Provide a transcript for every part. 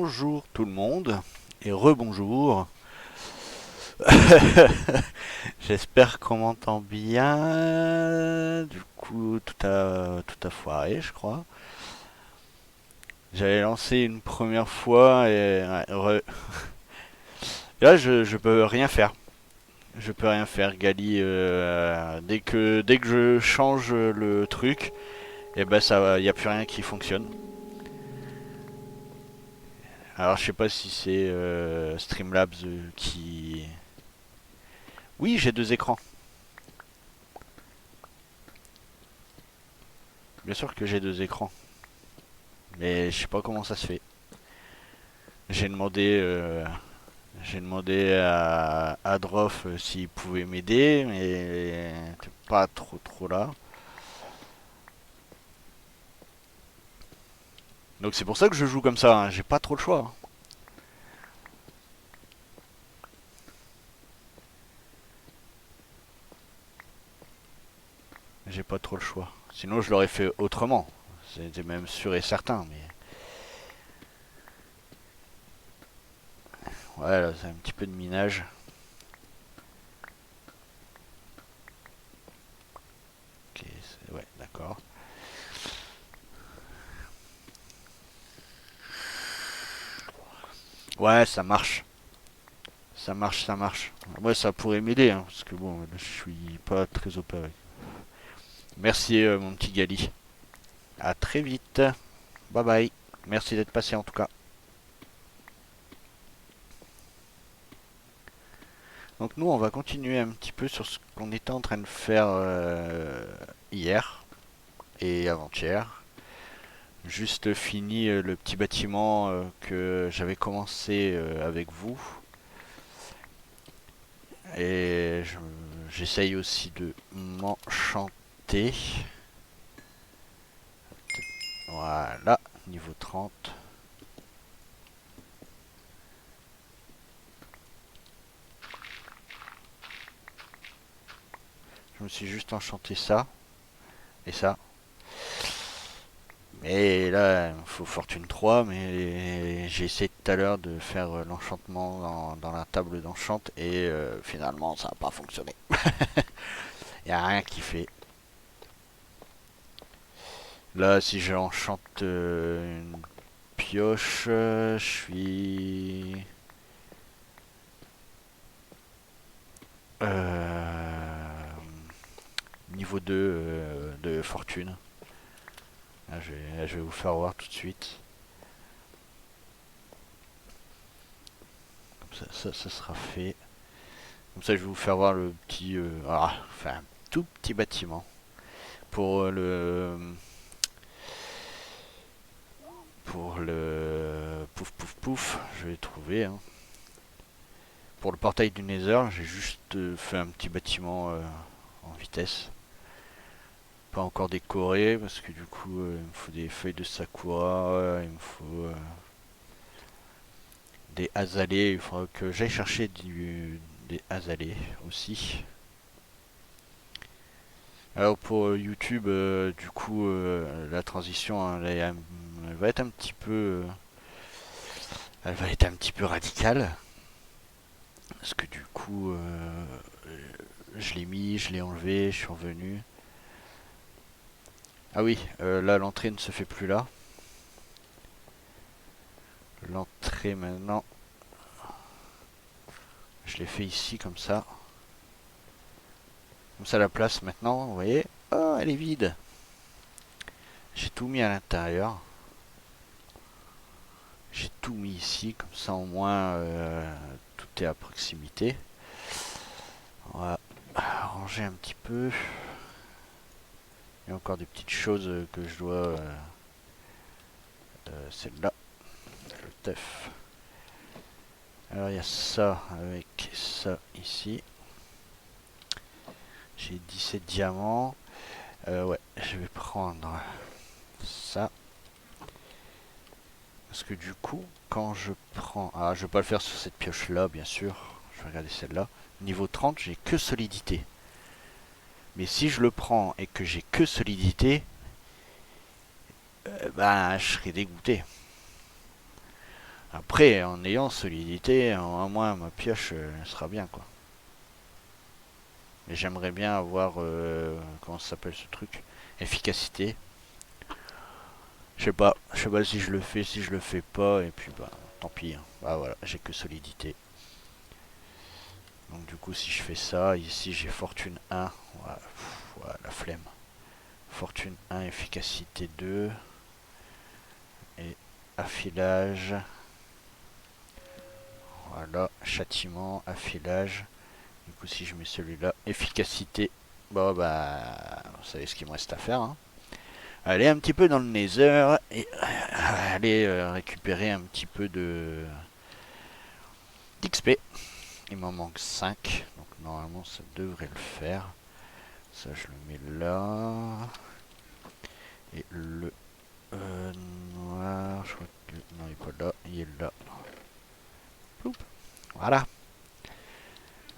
Bonjour tout le monde et rebonjour. J'espère qu'on m'entend bien. Du coup, tout a foiré, je crois. J'avais lancé une première fois et là, je peux rien faire. Je peux rien faire, Gali. Dès que je change le truc, et ben ça, y a plus rien qui fonctionne. Alors, je sais pas si c'est Streamlabs qui. Oui, j'ai deux écrans. Bien sûr que j'ai deux écrans. Mais je sais pas comment ça se fait. J'ai demandé, euh, j'ai demandé à Droff s'il pouvait m'aider, mais t'es pas trop là. Donc c'est pour ça que je joue comme ça, hein. J'ai pas trop le choix. J'ai pas trop le choix. Sinon je l'aurais fait autrement. C'était même sûr et certain. Mais ouais, là c'est un petit peu de minage. Ok, ouais, d'accord. Ouais, ça marche. Ça marche, ça marche. Ouais, ça pourrait m'aider, hein, parce que bon, là, je suis pas très OP avec. Merci mon petit Gali. À très vite. Bye bye. Merci d'être passé en tout cas. Donc nous, on va continuer un petit peu sur ce qu'on était en train de faire hier et avant-hier. Juste fini le petit bâtiment que j'avais commencé avec vous. Et j'essaye aussi de m'enchanter. Voilà, niveau 30. Je me suis juste enchanté ça et ça. Mais là, il me faut fortune 3, mais j'ai essayé tout à l'heure de faire l'enchantement dans la table d'enchante et finalement ça n'a pas fonctionné. Il n'y a rien qui fait. Là, si j'enchante une pioche, je suis niveau 2 de fortune. Là, je vais vous faire voir tout de suite. Comme ça sera fait. Comme ça, je vais vous faire voir le petit, enfin, un tout petit bâtiment pour le pouf pouf pouf. Je vais trouver. Hein. Pour le portail du Nether, j'ai juste fait un petit bâtiment en vitesse. Pas encore décoré parce que du coup, il me faut des feuilles de sakura, il me faut des azalées. Il faudra que j'aille chercher des azalées aussi. Alors pour YouTube, du coup, la transition, hein, elle va être un petit peu, elle va être un petit peu radicale, parce que du coup, je l'ai mis, je l'ai enlevé, je suis revenu. Ah oui, là l'entrée ne se fait plus là. L'entrée maintenant, je l'ai fait ici comme ça. Comme ça la place maintenant, vous voyez, oh elle est vide. J'ai tout mis à l'intérieur. J'ai tout mis ici, comme ça au moins tout est à proximité. On va ranger un petit peu. Il y a encore des petites choses que je dois. Celle-là, le teuf. Alors il y a ça avec ça ici. J'ai 17 diamants. Ouais, je vais prendre ça. Parce que du coup, quand je prends. Ah, je vais pas le faire sur cette pioche-là, bien sûr. Je vais regarder celle-là. Niveau 30, j'ai que solidité. Mais si je le prends et que j'ai que solidité, ben je serais dégoûté. Après, en ayant solidité, au moins ma pioche sera bien quoi. Mais j'aimerais bien avoir, comment ça s'appelle ce truc? Efficacité. Je sais pas si je le fais, si je le fais pas, et puis bah tant pis, hein. Bah voilà, j'ai que solidité. Donc du coup si je fais ça, ici j'ai fortune 1, voilà, voilà, la flemme. Fortune 1, efficacité 2, et affilage, voilà, châtiment, affilage. Du coup si je mets celui-là, efficacité, bon bah, vous savez ce qu'il me reste à faire, hein. Aller un petit peu dans le Nether et aller récupérer un petit peu de d'XP. Il m'en manque 5, donc normalement ça devrait le faire. Ça je le mets là. Et le noir, je crois que... Non, il est pas là, il est là. Ploup. Voilà.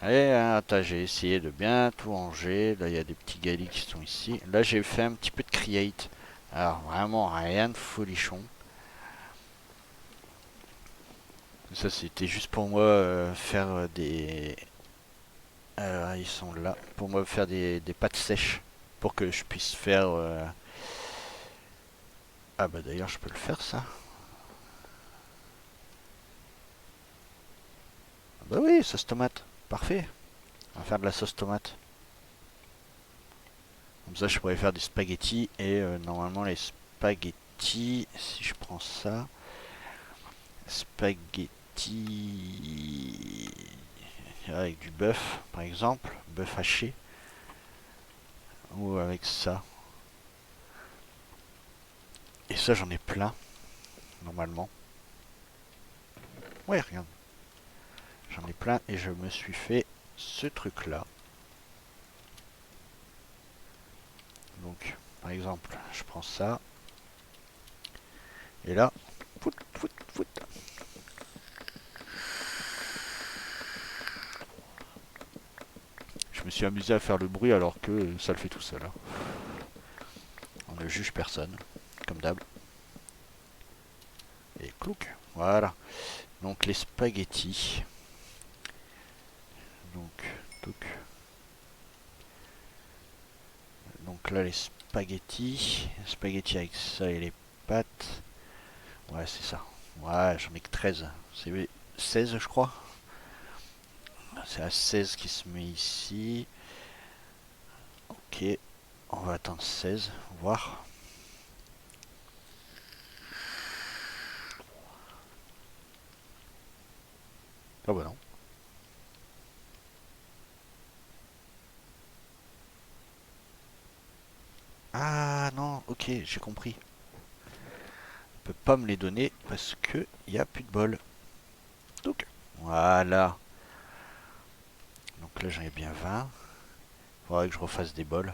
Allez, attends, j'ai essayé de bien tout ranger. Là, il y a des petits galis qui sont ici. Là, j'ai fait un petit peu de create. Alors, vraiment, rien de folichon. Ça, c'était juste pour moi faire des... Alors, ils sont là. Pour moi, faire des pâtes sèches. Pour que je puisse faire... Ah bah d'ailleurs, je peux le faire, ça. Ah bah oui, sauce tomate. Parfait. On va faire de la sauce tomate. Comme ça, je pourrais faire des spaghettis. Et normalement, les spaghettis, si je prends ça... Spaghettis... Avec du bœuf, par exemple. Bœuf haché. Ou avec ça. Et ça, j'en ai plein, normalement. Ouais, regarde. J'en ai plein et je me suis fait ce truc-là. Donc, par exemple, je prends ça. Et là, fout, fout, fout. Je me suis amusé à faire le bruit alors que ça le fait tout seul, hein. On ne juge personne, comme d'hab. Et clouc, voilà. Donc les spaghettis. Donc, touc. Donc là les spaghettis. Spaghettis avec ça et les pâtes. Ouais, c'est ça. Ouais, j'en ai que 13. C'est 16, je crois. C'est à 16 qui se met ici. Ok. On va attendre 16. Voir. Ah bah non. Ah non, ok, j'ai compris. On peut pas me les donner parce que il y a plus de bol. Donc voilà. Donc là j'en ai bien 20. Faudrait que je refasse des bols.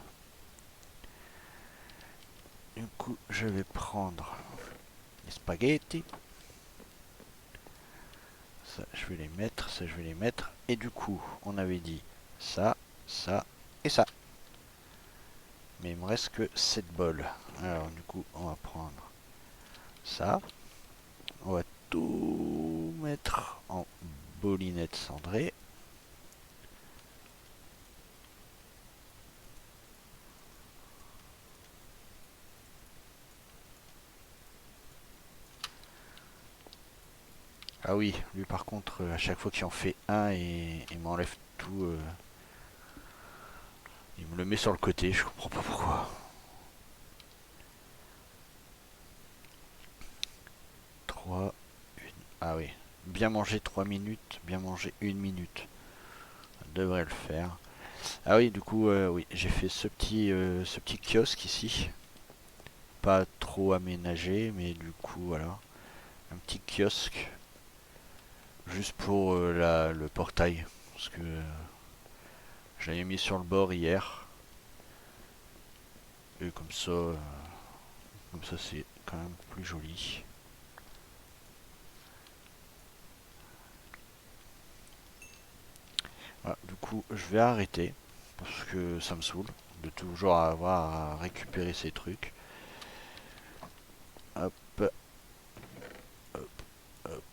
Du coup, je vais prendre les spaghettis. Ça, je vais les mettre, ça, je vais les mettre. Et du coup, on avait dit ça, ça et ça. Mais il me reste que 7 bols. Alors, du coup, on va prendre ça. On va tout mettre en bolinette cendrée. Ah oui, lui par contre, à chaque fois qu'il en fait un, il m'enlève tout. Il me le met sur le côté, je comprends pas pourquoi. 3, 1. Ah oui. Bien manger 3 minutes, bien manger 1 minute. Ça devrait le faire. Ah oui, du coup, oui, j'ai fait ce petit kiosque ici. Pas trop aménagé, mais du coup, voilà. Un petit kiosque. Juste pour le portail. Parce que je l'avais mis sur le bord hier. Et comme ça c'est quand même plus joli. Voilà, du coup, je vais arrêter. Parce que ça me saoule de toujours avoir à récupérer ces trucs. Hop, hop, hop.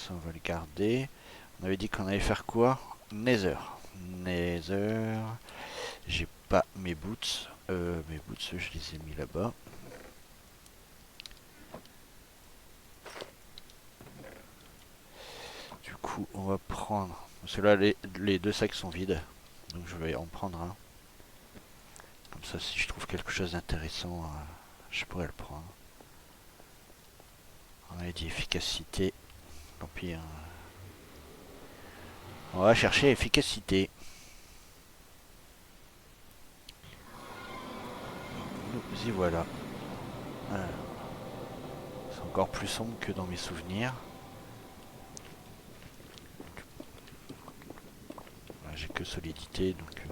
ça on va le garder. On avait dit qu'on allait faire quoi? Nether. Nether. J'ai pas mes boots. Mes boots, je les ai mis là-bas. Du coup, on va prendre... Parce que là, les deux sacs sont vides. Donc je vais en prendre un. Comme ça, si je trouve quelque chose d'intéressant, je pourrais le prendre. On a dit efficacité. Tant pis. Hein. On va chercher efficacité. Nous y voilà. C'est encore plus sombre que dans mes souvenirs. J'ai que solidité, donc...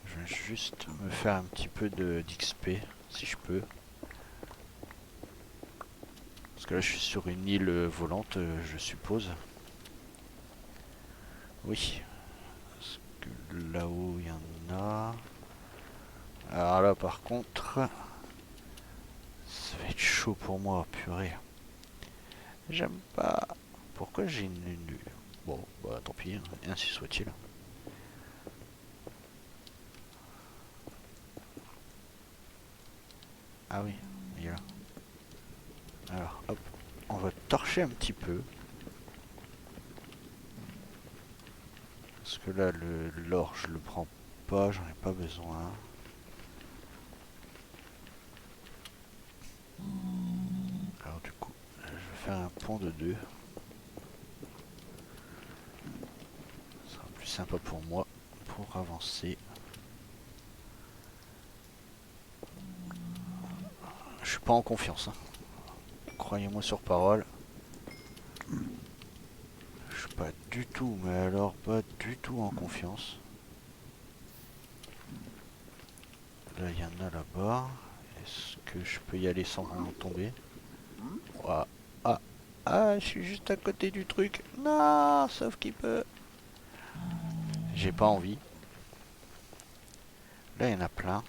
Je vais juste me faire un petit peu d'XP, si je peux. Parce que là, je suis sur une île volante, je suppose. Oui. Parce que là-haut, il y en a... Alors là, par contre... Ça va être chaud pour moi, purée. J'aime pas... Pourquoi j'ai une... Bon, bah tant pis, hein. Ainsi soit-il. Ah oui, il est là. Alors, hop, on va torcher un petit peu. Parce que là, l'or, je le prends pas, j'en ai pas besoin. Alors du coup, je vais faire un pont de 2. Ce sera plus sympa pour moi, pour avancer. Je suis pas en confiance. Hein. Croyez-moi sur parole. Je suis pas du tout, mais alors pas du tout en confiance. Là, il y en a là-bas. Est-ce que je peux y aller sans en tomber? Ah, ah, ah, je suis juste à côté du truc. Non, sauf qu'il peut. J'ai pas envie. Là, il y en a plein.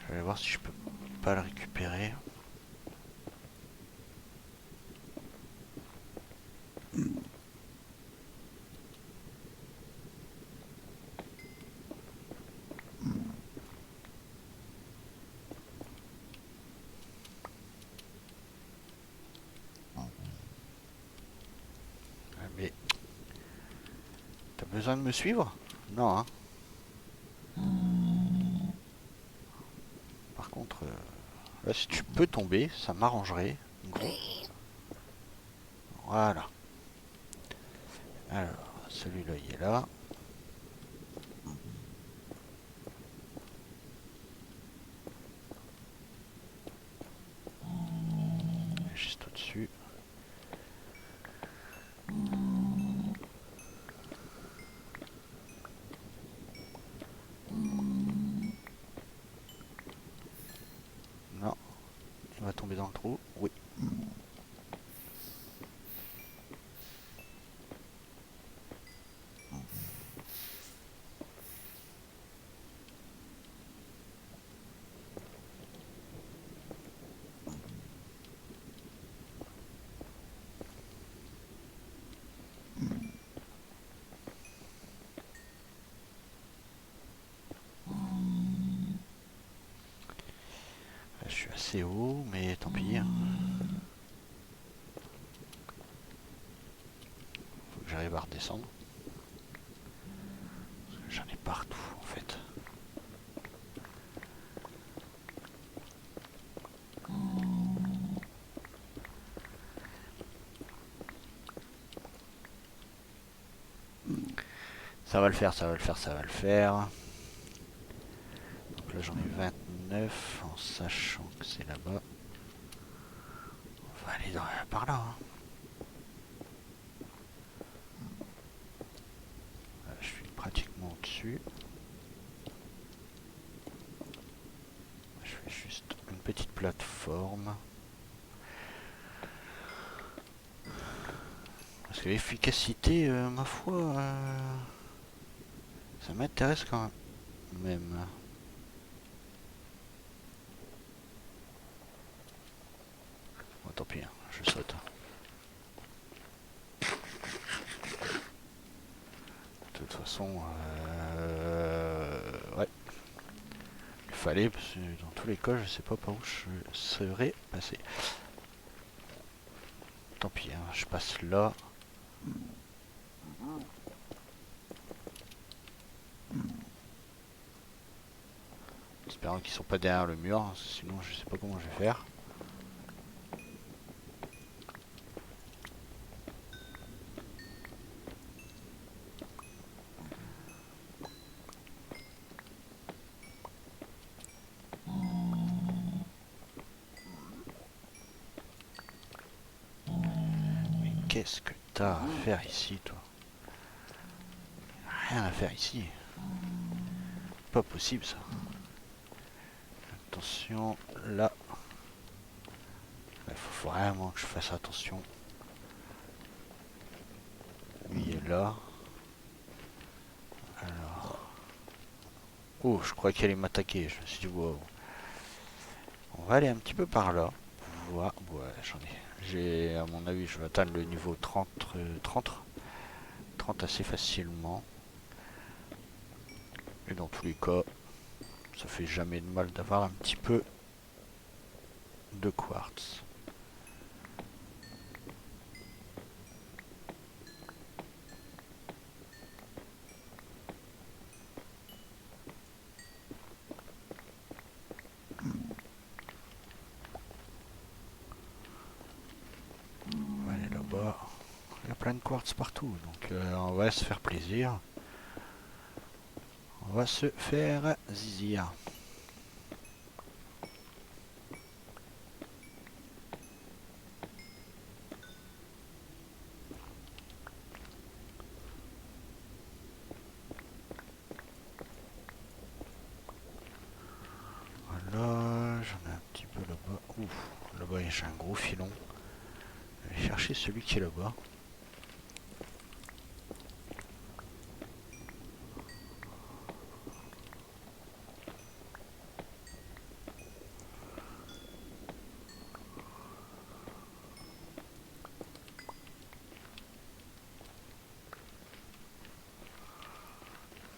Je vais voir si je peux pas le récupérer. Mais t'as besoin de me suivre? Non, hein. Par contre, là, si tu peux tomber, ça m'arrangerait. Gros. Voilà. Alors, celui-là, il est là. Juste au-dessus. Non, il va tomber dans le trou. Oui. Là, je suis assez haut, mais tant pis. Hein. Faut que j'arrive à redescendre. J'en ai partout, en fait. Ça va le faire, ça va le faire, ça va le faire. Donc là, j'en ai 29, en sachant que c'est là-bas. On va aller par là. Hein. Là, je suis pratiquement au-dessus. Je fais juste une petite plateforme. Parce que l'efficacité, ma foi, Ça m'intéresse quand même. Bon, tant pis, hein, je saute. De toute façon, ouais, il fallait, parce que dans tous les cas, je sais pas par où je serais passé. Tant pis, hein, je passe là. Espérant qu'ils sont pas derrière le mur, sinon je sais pas comment je vais faire. Mais qu'est-ce que t'as à faire ici, toi? Rien à faire ici. Pas possible ça. Attention, là. Il faut vraiment que je fasse attention. Lui il est là. Alors. Oh, je crois qu'elle allait m'attaquer. Je me suis dit, wow. On va aller un petit peu par là. Voir. Ouais, j'en ai. J'ai, à mon avis, je vais atteindre le niveau 30 assez facilement. Et dans tous les cas, ça fait jamais de mal d'avoir un petit peu de quartz. On va aller là-bas. Il y a plein de quartz partout, donc on va se faire plaisir. On va se faire zizir. Voilà, j'en ai un petit peu là-bas. Ouf, là-bas j'ai un gros filon. Je vais aller chercher celui qui est là-bas.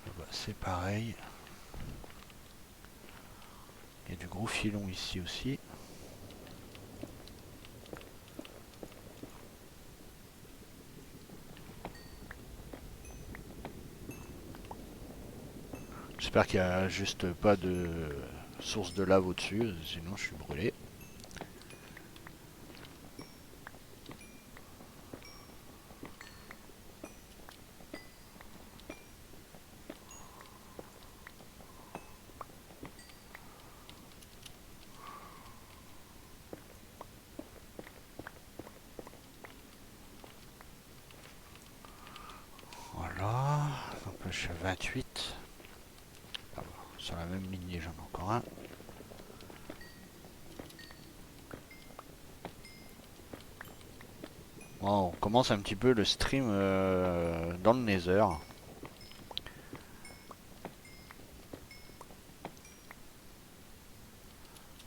Là-bas c'est pareil. Il y a du gros filon ici aussi. J'espère qu'il n'y a juste pas de source de lave au-dessus, sinon je suis brûlé. Voilà, donc là je suis à 28. Ah bon, sur la même lignée j'en ai encore un. Bon, on commence un petit peu le stream dans le Nether.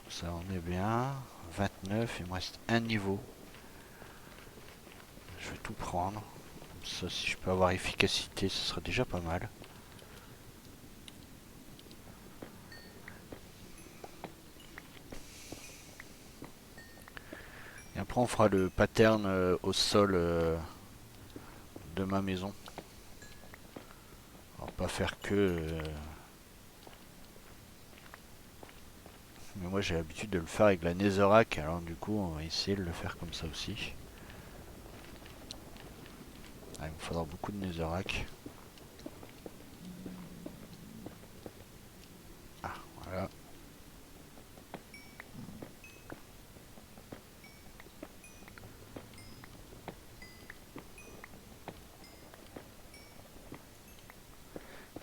Ça en est bien. 29, il me reste un niveau. Je vais tout prendre. Comme ça, si je peux avoir efficacité, ce sera déjà pas mal. Et après, on fera le pattern au sol de ma maison. On va pas faire que... mais moi, j'ai l'habitude de le faire avec la Netherrack. Alors du coup, on va essayer de le faire comme ça aussi. Ah, il me faudra beaucoup de Netherrack. Ah, voilà.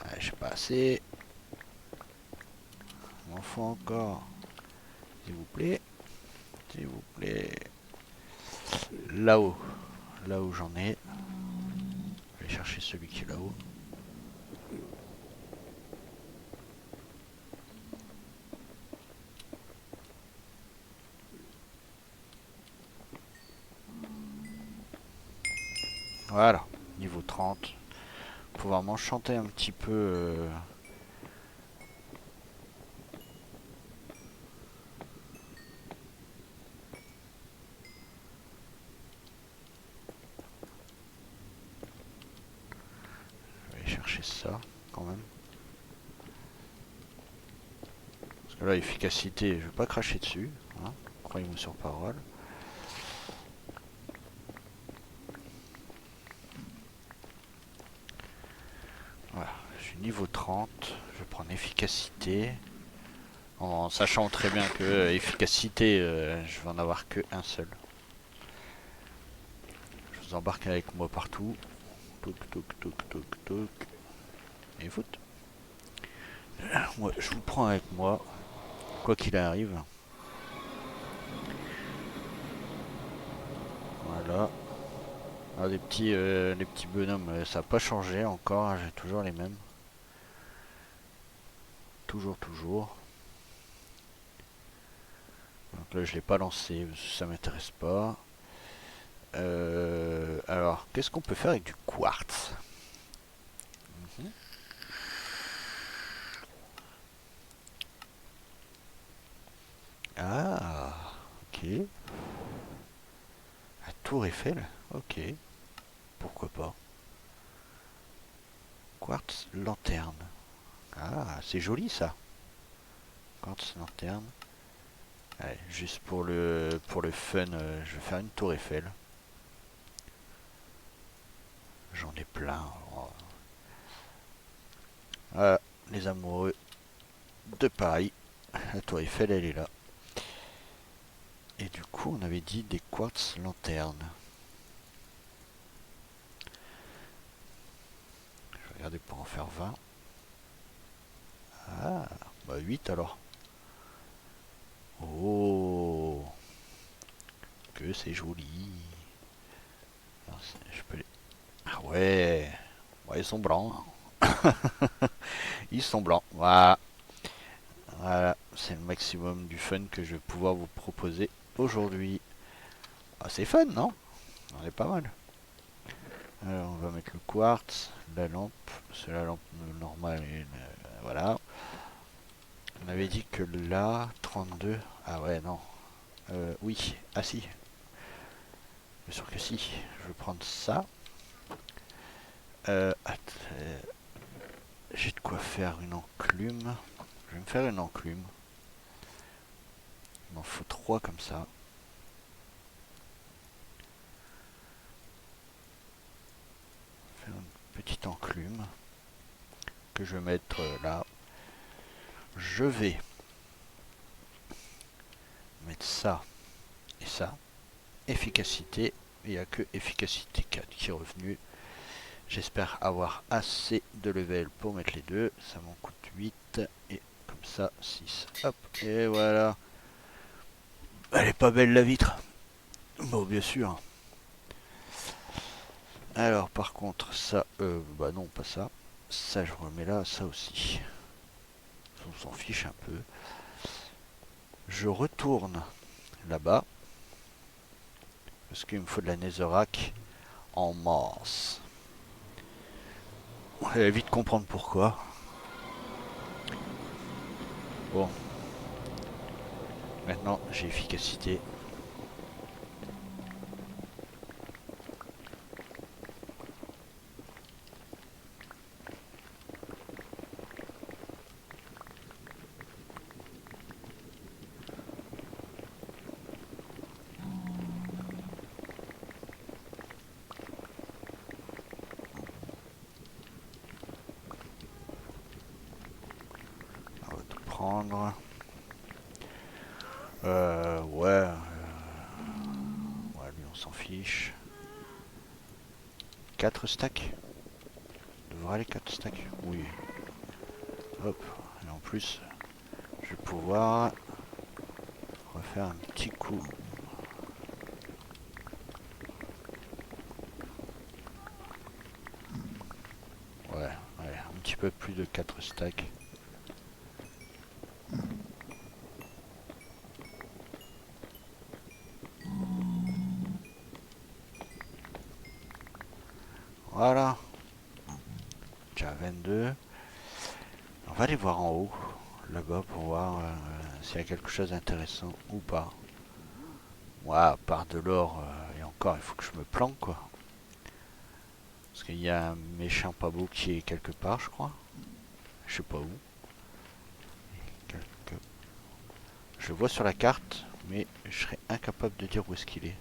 Ah, j'ai pas assez. Il m'en faut encore. S'il vous plaît. S'il vous plaît. Là-haut. Là où j'en ai. Je vais chercher celui qui est là-haut. Voilà, niveau 30. Pouvoir m'enchanter un petit peu. Je vais aller chercher ça quand même. Parce que là, efficacité, je vais pas cracher dessus. Hein, croyez-moi sur parole. Voilà, je suis niveau 30. Je vais prendre efficacité. En sachant très bien que efficacité, je vais en avoir que un seul. Je vous embarque avec moi partout. Toc toc toc toc toc. Et foot. Moi, je vous prends avec moi, quoi qu'il arrive. Voilà. Ah, les petits bonhommes, ça n'a pas changé encore. J'ai toujours les mêmes. Toujours, toujours. Donc là, je l'ai pas lancé, ça m'intéresse pas. Alors, qu'est-ce qu'on peut faire avec du quartz? Mhm. Ah, ok. La tour Eiffel? Ok, pourquoi pas. Quartz lanterne. Ah, c'est joli ça. Quartz lanterne. Allez, juste pour le fun, je vais faire une tour Eiffel. J'en ai plein. Oh. Voilà, les amoureux de Paris. La tour Eiffel, elle est là. Et du coup, on avait dit des quartz lanternes. Je vais regarder pour en faire 20. Ah, bah 8 alors. Oh, que c'est joli. Alors, je peux les... Ah ouais, ouais, ils sont blancs. Ils sont blancs. Voilà, voilà, c'est le maximum du fun que je vais pouvoir vous proposer aujourd'hui. Ah, c'est fun, non? On est pas mal. Alors, on va mettre le quartz, la lampe. C'est la lampe normale. Voilà. On avait dit que là, 32. Ah ouais, non. Oui, ah si. Bien sûr que si. Je vais prendre ça. Euh, J'ai de quoi faire une enclume. Je vais me faire une enclume. Il m'en faut 3 comme ça. Faire une petite enclume que je vais mettre là. Je vais mettre ça et ça. Efficacité. Il n'y a que efficacité 4 qui est revenu. J'espère avoir assez de level pour mettre les deux. Ça m'en coûte 8. Et comme ça, 6. Hop. Et voilà. Elle est pas belle la vitre. Bon, bien sûr. Alors, par contre, ça, bah non, pas ça. Ça, je remets là, ça aussi. On s'en fiche un peu. Je retourne là-bas. Parce qu'il me faut de la netherrack en masse. Vous allez vite comprendre pourquoi. Bon. Maintenant, j'ai efficacité. On va tout prendre. Ouais. Ouais, lui, on s'en fiche. 4 stacks. Devrait aller 4 stacks. Oui. Hop. Et en plus, je vais pouvoir refaire un petit coup. Ouais, ouais, un petit peu plus de 4 stacks. Voilà. Déjà 22. On va aller voir en haut, là-bas, pour voir s'il y a quelque chose d'intéressant ou pas. Ouais, à part de l'or, et encore, il faut que je me planque, quoi. Parce qu'il y a un méchant pas beau qui est quelque part, je crois. Je sais pas où. Quelque... Je le vois sur la carte, mais je serais incapable de dire où est-ce qu'il est.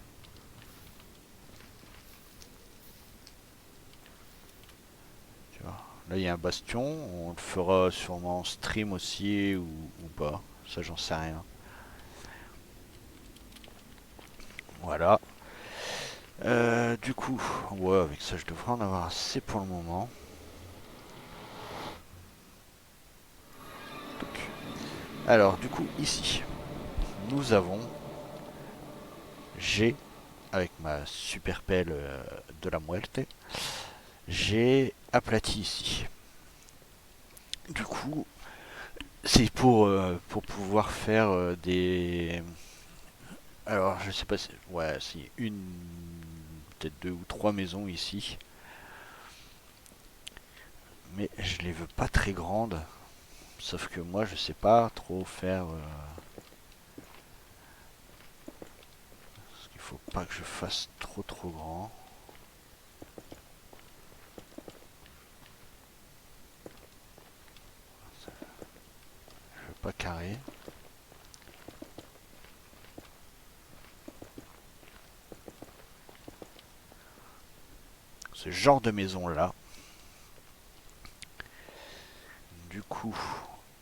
Tu vois. Là, il y a un bastion. On le fera sûrement en stream aussi ou pas. Ça, j'en sais rien. Voilà. Du coup, ouais, avec ça, je devrais en avoir assez pour le moment. Donc, alors, du coup, ici, nous avons, j'ai, avec ma super pelle de la muerte, j'ai aplati ici. Du coup, c'est pour pouvoir faire des... Alors, je sais pas si... Ouais, si une... Peut-être deux ou trois maisons ici. Mais je les veux pas très grandes. Sauf que moi, je sais pas trop faire... Parce qu'il faut pas que je fasse trop grand. Je veux pas carré. Ce genre de maison là. Du coup,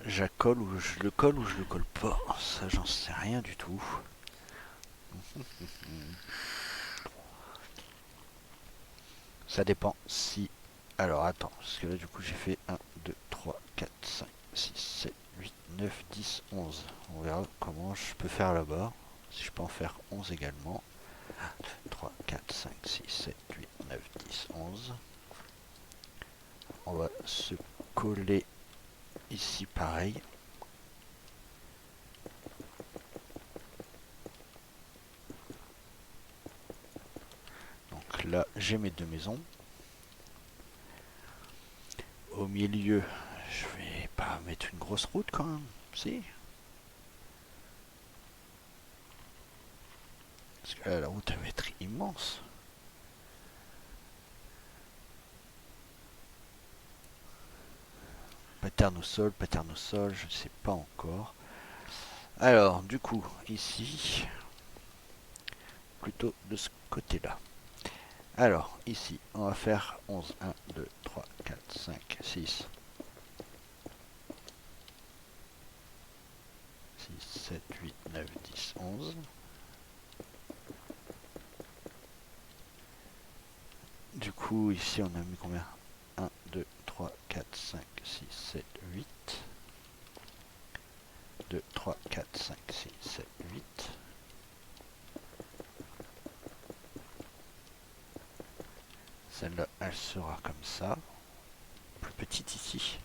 j'accole ou je le colle ou je le colle pas. Ça, j'en sais rien du tout. Ça dépend si... Alors attends, parce que là du coup j'ai fait 1, 2, 3, 4, 5, 6, 7, 8, 9, 10, 11. On verra comment je peux faire là-bas. Si je peux en faire 11 également. 3, 4, 5, 6, 7, 8, 9, 10, 11. On va se coller ici pareil. Donc là j'ai mes deux maisons. Au milieu, je vais pas mettre une grosse route quand même. Si. Parce que là, la route elle va être immense. Pattern au sol, je ne sais pas encore. Alors, du coup, ici, plutôt de ce côté-là. Alors, ici, on va faire 11, 1, 2, 3, 4, 5, 6, 6, 7, 8, 9, 10, 11. Du coup, ici, on a mis combien? 1, 2, 3, 4, 5, 6, 7, 8. 2, 3, 4, 5, 6, 7, 8. Celle-là, elle sera comme ça. Plus petite ici.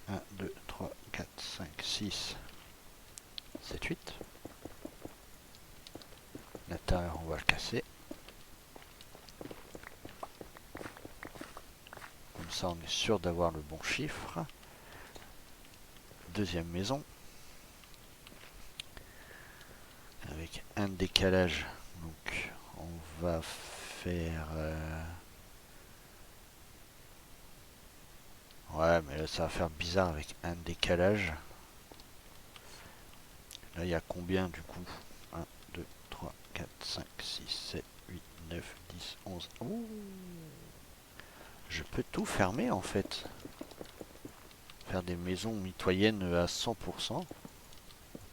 1, 2, 3, 4, 5, 6, 7, 8. L'intérieur, on va le casser. Comme ça, on est sûr d'avoir le bon chiffre. Deuxième maison. Avec un décalage. Donc, on va faire... Ouais, mais là, ça va faire bizarre avec un décalage. Là, il y a combien du coup? 1, 2, 3, 4, 5, 6, 7, 8, 9, 10, 11. Ouh, je peux tout fermer en fait. Faire des maisons mitoyennes à 100%.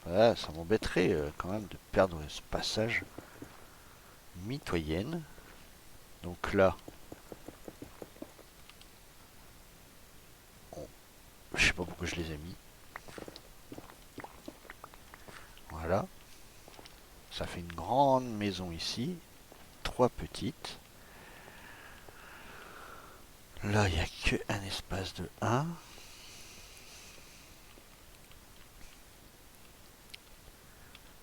Ouais, ça m'embêterait quand même de perdre ce passage mitoyenne. Donc là, je sais pas pourquoi je les ai mis. Voilà. Ça fait une grande maison ici. Trois petites. Là, il n'y a qu'un espace de 1.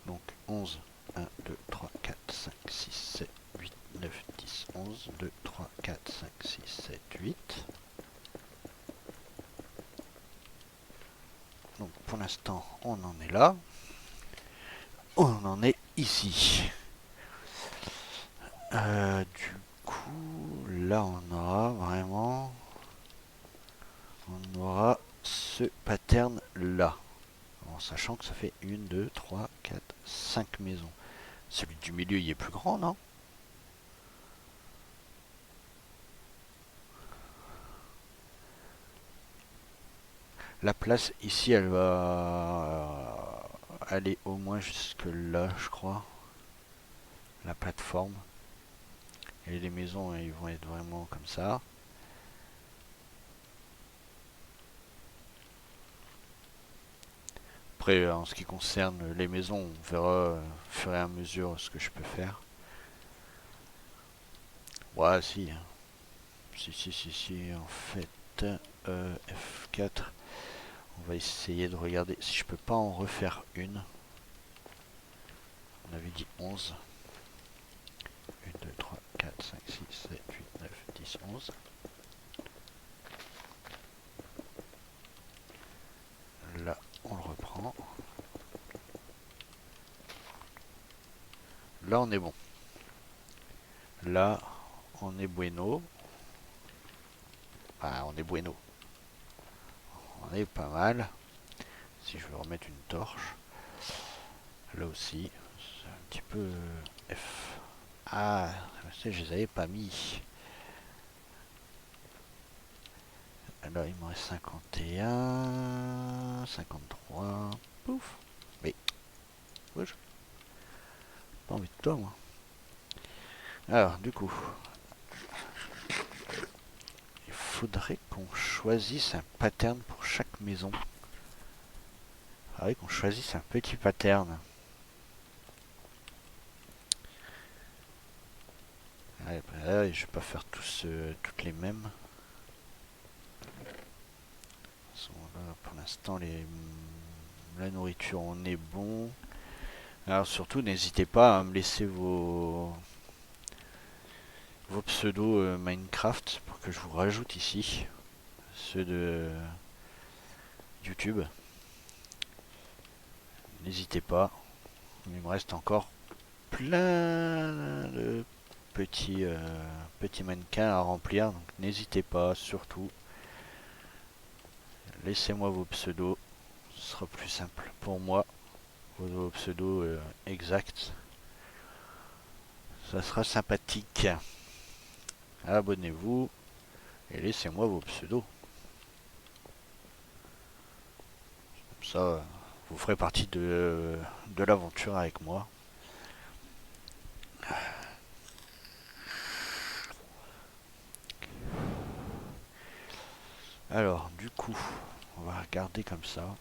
Donc 11, 1, 2, 3, 4, 5, 6, 7, 8, 9, 10, 11, 2, 3, 4, 5, en est là. On en est ici. Du coup, là on aura vraiment... On aura ce pattern là. En sachant que ça fait 1, 2, 3, 4, 5 maisons. Celui du milieu il est plus grand, non? La place ici elle va aller au moins jusque là je crois. La plateforme. Et les maisons ils vont être vraiment comme ça. Après en ce qui concerne les maisons on verra au fur et à mesure ce que je peux faire. Ouais si. Si en fait F4. On va essayer de regarder si je peux pas en refaire une. On avait dit 11. 1, 2, 3, 4, 5, 6, 7, 8, 9, 10, 11. Là, on le reprend. Là, on est bon. Là, on est bueno. Ah, on est bueno. On est pas mal. Si je veux remettre une torche. Là aussi, c'est un petit peu F. Ah, je les avais pas mis. Là, il me reste 51, 53. Pouf. Mais, ouais, j'ai pas envie de toi, moi. Alors, du coup, il faudrait qu'on choisisse un pattern pour chaque maison. Il faudrait qu'on choisisse un petit pattern. Allez, bah, je vais pas faire toutes les mêmes. Là, pour l'instant, la nourriture, on est bon. Alors surtout, n'hésitez pas à me laisser vos pseudos Minecraft pour que je vous rajoute ici. Ceux de YouTube. N'hésitez pas. Il me reste encore plein de petits mannequins à remplir. Donc n'hésitez pas, surtout. Laissez-moi vos pseudos. Ce sera plus simple pour moi. Vos pseudos exacts. Ça sera sympathique. Abonnez-vous. Et laissez-moi vos pseudos. Comme ça, vous ferez partie de l'aventure avec moi. Alors, du coup, on va regarder comme ça.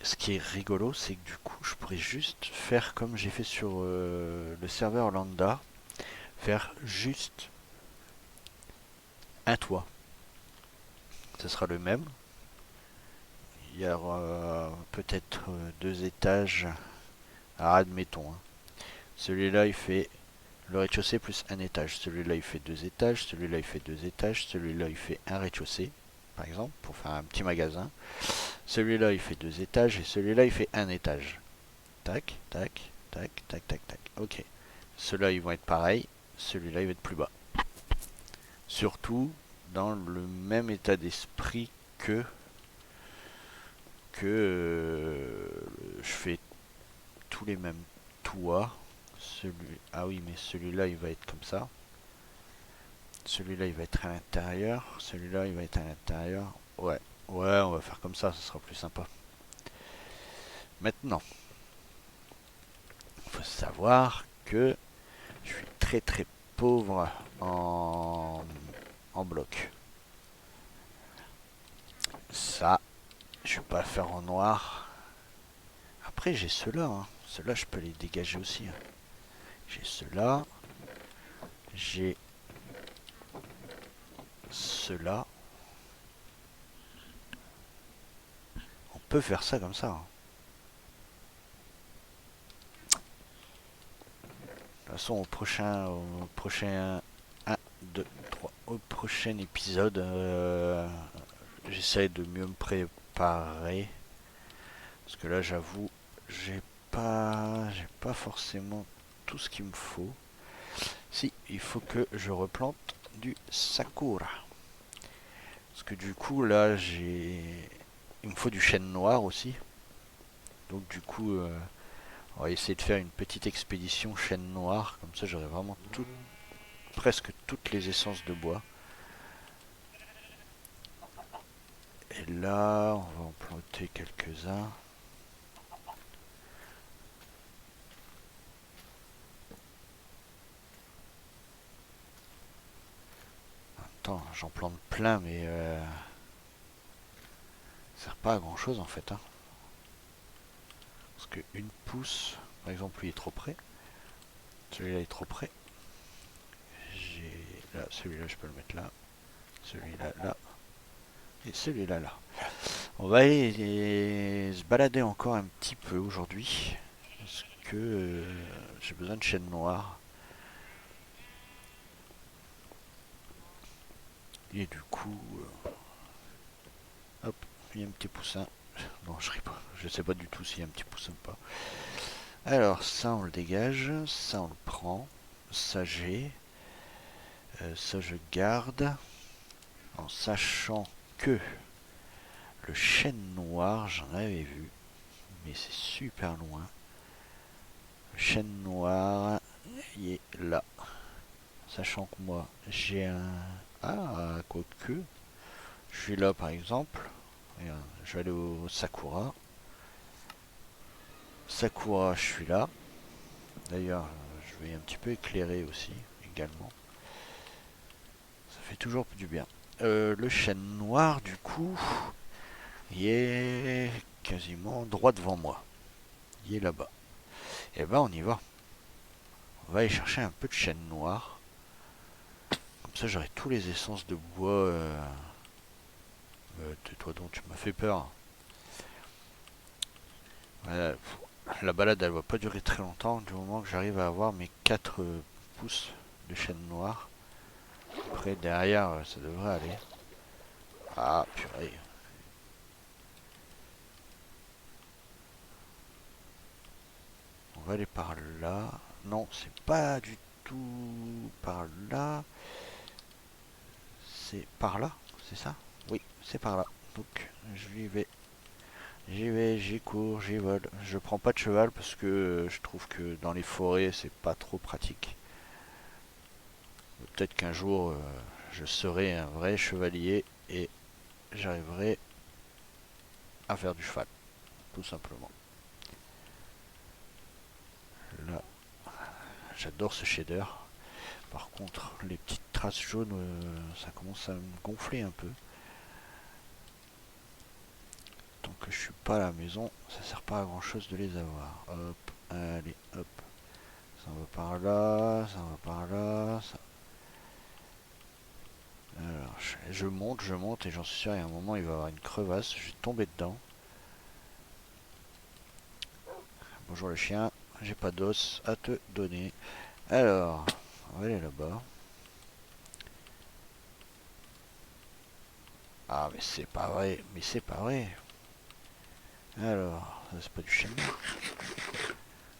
Ce qui est rigolo, c'est que du coup, je pourrais juste faire comme j'ai fait sur le serveur lambda. Faire juste un toit. Ce sera le même. Il y aura peut-être 2 étages. Ah, admettons. Hein. Celui-là, il fait le rez-de-chaussée plus un étage. Celui-là, il fait 2 étages. Celui-là, il fait 2 étages. Celui-là, il fait un rez-de-chaussée, par exemple, pour faire un petit magasin. Celui-là, il fait 2 étages. Et celui-là, il fait un étage. Tac, tac, tac, tac, tac, tac. Ok. Ceux-là, ils vont être pareils. Celui-là, il va être plus bas. Surtout dans le même état d'esprit que je fais tous les mêmes toits. Ah oui, mais celui-là, il va être comme ça. Celui-là, il va être à l'intérieur. Celui-là, il va être à l'intérieur. Ouais, ouais, on va faire comme ça sera plus sympa. Maintenant, il faut savoir que je suis très très pauvre en bloc. Ça, je vais pas le faire en noir. Après, j'ai ceux-là. Hein. Ceux-là, je peux les dégager aussi. Hein. J'ai ceux-là. J'ai ceux-là. On peut faire ça comme ça. Hein. De toute façon, au prochain 1, 2, 3, au prochain épisode, j'essaie de mieux me préparer. Parce que là, j'avoue, j'ai j'ai pas forcément tout ce qu'il me faut. Si, il faut que je replante du sakura. Parce que du coup, là, il me faut du chêne noir aussi. Donc du coup, on va essayer de faire une petite expédition chêne noir. Comme ça, j'aurai vraiment presque toutes les essences de bois. Et là, on va en planter quelques-uns. Attends, j'en plante plein, mais ça sert pas à grand chose en fait. Hein. Parce qu'une pousse, par exemple, lui est trop près. Celui-là est trop près. Là, celui-là, je peux le mettre là. Celui-là, là. Et celui-là, là. On va aller se balader encore un petit peu aujourd'hui. Parce que j'ai besoin de chêne noir. Et du coup, hop, il y a un petit poussin. Non, je ris pas. Je sais pas du tout s'il y a un petit poussin ou pas. Alors, ça, on le dégage. Ça, on le prend. Ça, j'ai. Ça, je garde. En sachant que le chêne noir, j'en avais vu. Mais c'est super loin. Le chêne noir, il est là. Sachant que moi, j'ai un... Ah, quoique. Je suis là, par exemple. Regarde, je vais aller au Sakura. Sakura, je suis là. D'ailleurs, je vais un petit peu éclairer aussi, également. Ça fait toujours du bien. Le chêne noir, du coup, il est quasiment droit devant moi. Il est là-bas. Et ben, on y va. On va aller chercher un peu de chêne noir. Comme ça, j'aurai tous les essences de bois. Tais-toi donc, tu m'as fait peur. Voilà, la balade, elle va pas durer très longtemps. Du moment que j'arrive à avoir mes 4 pouces de chêne noir. Après, derrière, ça devrait aller. Ah, purée. On va aller par là. Non, c'est pas du tout par là. C'est par là, c'est ça? Oui, c'est par là. Donc, j'y vais. J'y vais, j'y cours, j'y vole. Je prends pas de cheval parce que je trouve que dans les forêts, c'est pas trop pratique. Peut-être qu'un jour, je serai un vrai chevalier et j'arriverai à faire du cheval, tout simplement. Là, j'adore ce shader. Par contre, les petites traces jaunes, ça commence à me gonfler un peu. Tant que je suis pas à la maison, ça sert pas à grand chose de les avoir. Hop, allez, hop. Ça va par là, ça va par là. Ça... Alors, je monte et j'en suis sûr, il y a un moment, il va y avoir une crevasse. Je vais tomber dedans. Bonjour le chien, j'ai pas d'os à te donner. Alors, on va aller là-bas. Ah, mais c'est pas vrai, mais c'est pas vrai. Alors, ça c'est pas du chêne noir.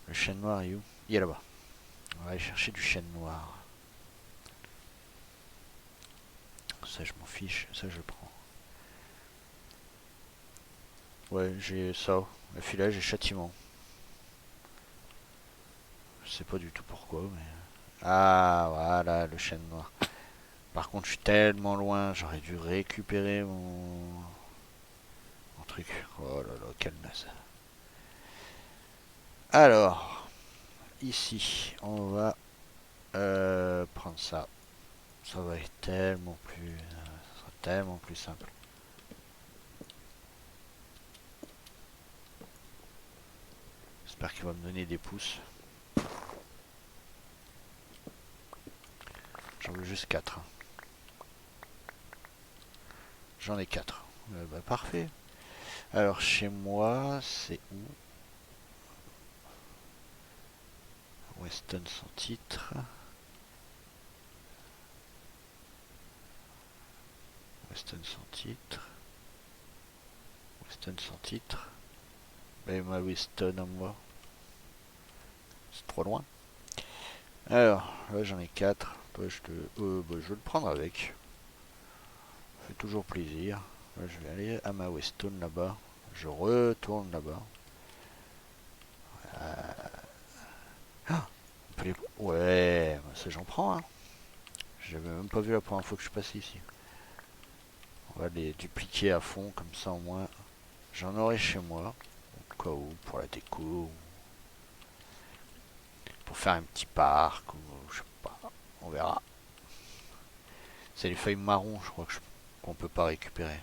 Le chêne noir est où? Il est là-bas. On va aller chercher du chêne noir. Ça, je m'en fiche, ça je prends. Ouais, j'ai ça. Le filage et châtiment. Je sais pas du tout pourquoi, mais... Ah, voilà, le chêne noir. Par contre, je suis tellement loin, j'aurais dû récupérer mon truc. Oh là là, quelle naze. Alors, ici, on va prendre ça. Ça va être tellement plus... ça sera tellement plus simple. J'espère qu'il va me donner des pouces. J'en veux juste 4. J'en ai 4. Bah, parfait. Alors, chez moi, c'est où? Weston sans titre. Weston sans titre. Weston sans titre. Et ma Weston à moi. C'est trop loin. Alors, là j'en ai 4. Toi, bah, je vais le prendre avec. Ça fait toujours plaisir. Là, je vais aller à ma Weston là-bas. Je retourne là-bas. Ah, ouais, bah, ça j'en prends. Hein. J'avais même pas vu la première fois que je suis passé ici. On va les dupliquer à fond, comme ça au moins j'en aurai chez moi. Au cas où, pour la déco, pour faire un petit parc, ou je sais pas. On verra. C'est les feuilles marron, je crois qu'on peut pas récupérer.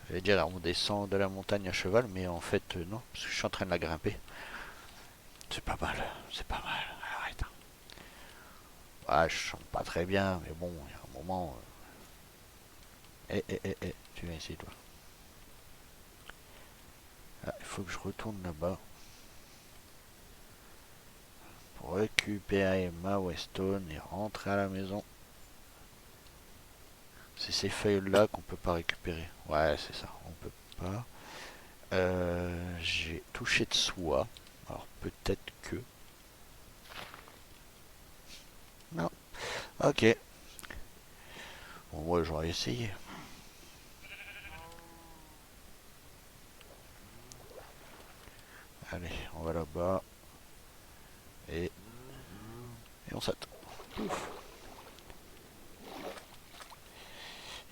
J'allais dire on descend de la montagne à cheval, mais en fait non, parce que je suis en train de la grimper. C'est pas mal, c'est pas mal. Arrête. Ouais, je chante pas très bien, mais bon, il y a un moment. Tu viens ici toi. Ah, il faut que je retourne là-bas pour récupérer ma Weston et rentrer à la maison. C'est ces feuilles-là qu'on peut pas récupérer. Ouais, c'est ça, on peut pas. J'ai touché de soie. Alors peut-être que... Non. Ok. Bon, moi j'aurais essayé. Allez, on va là-bas. Et on saute. Pouf.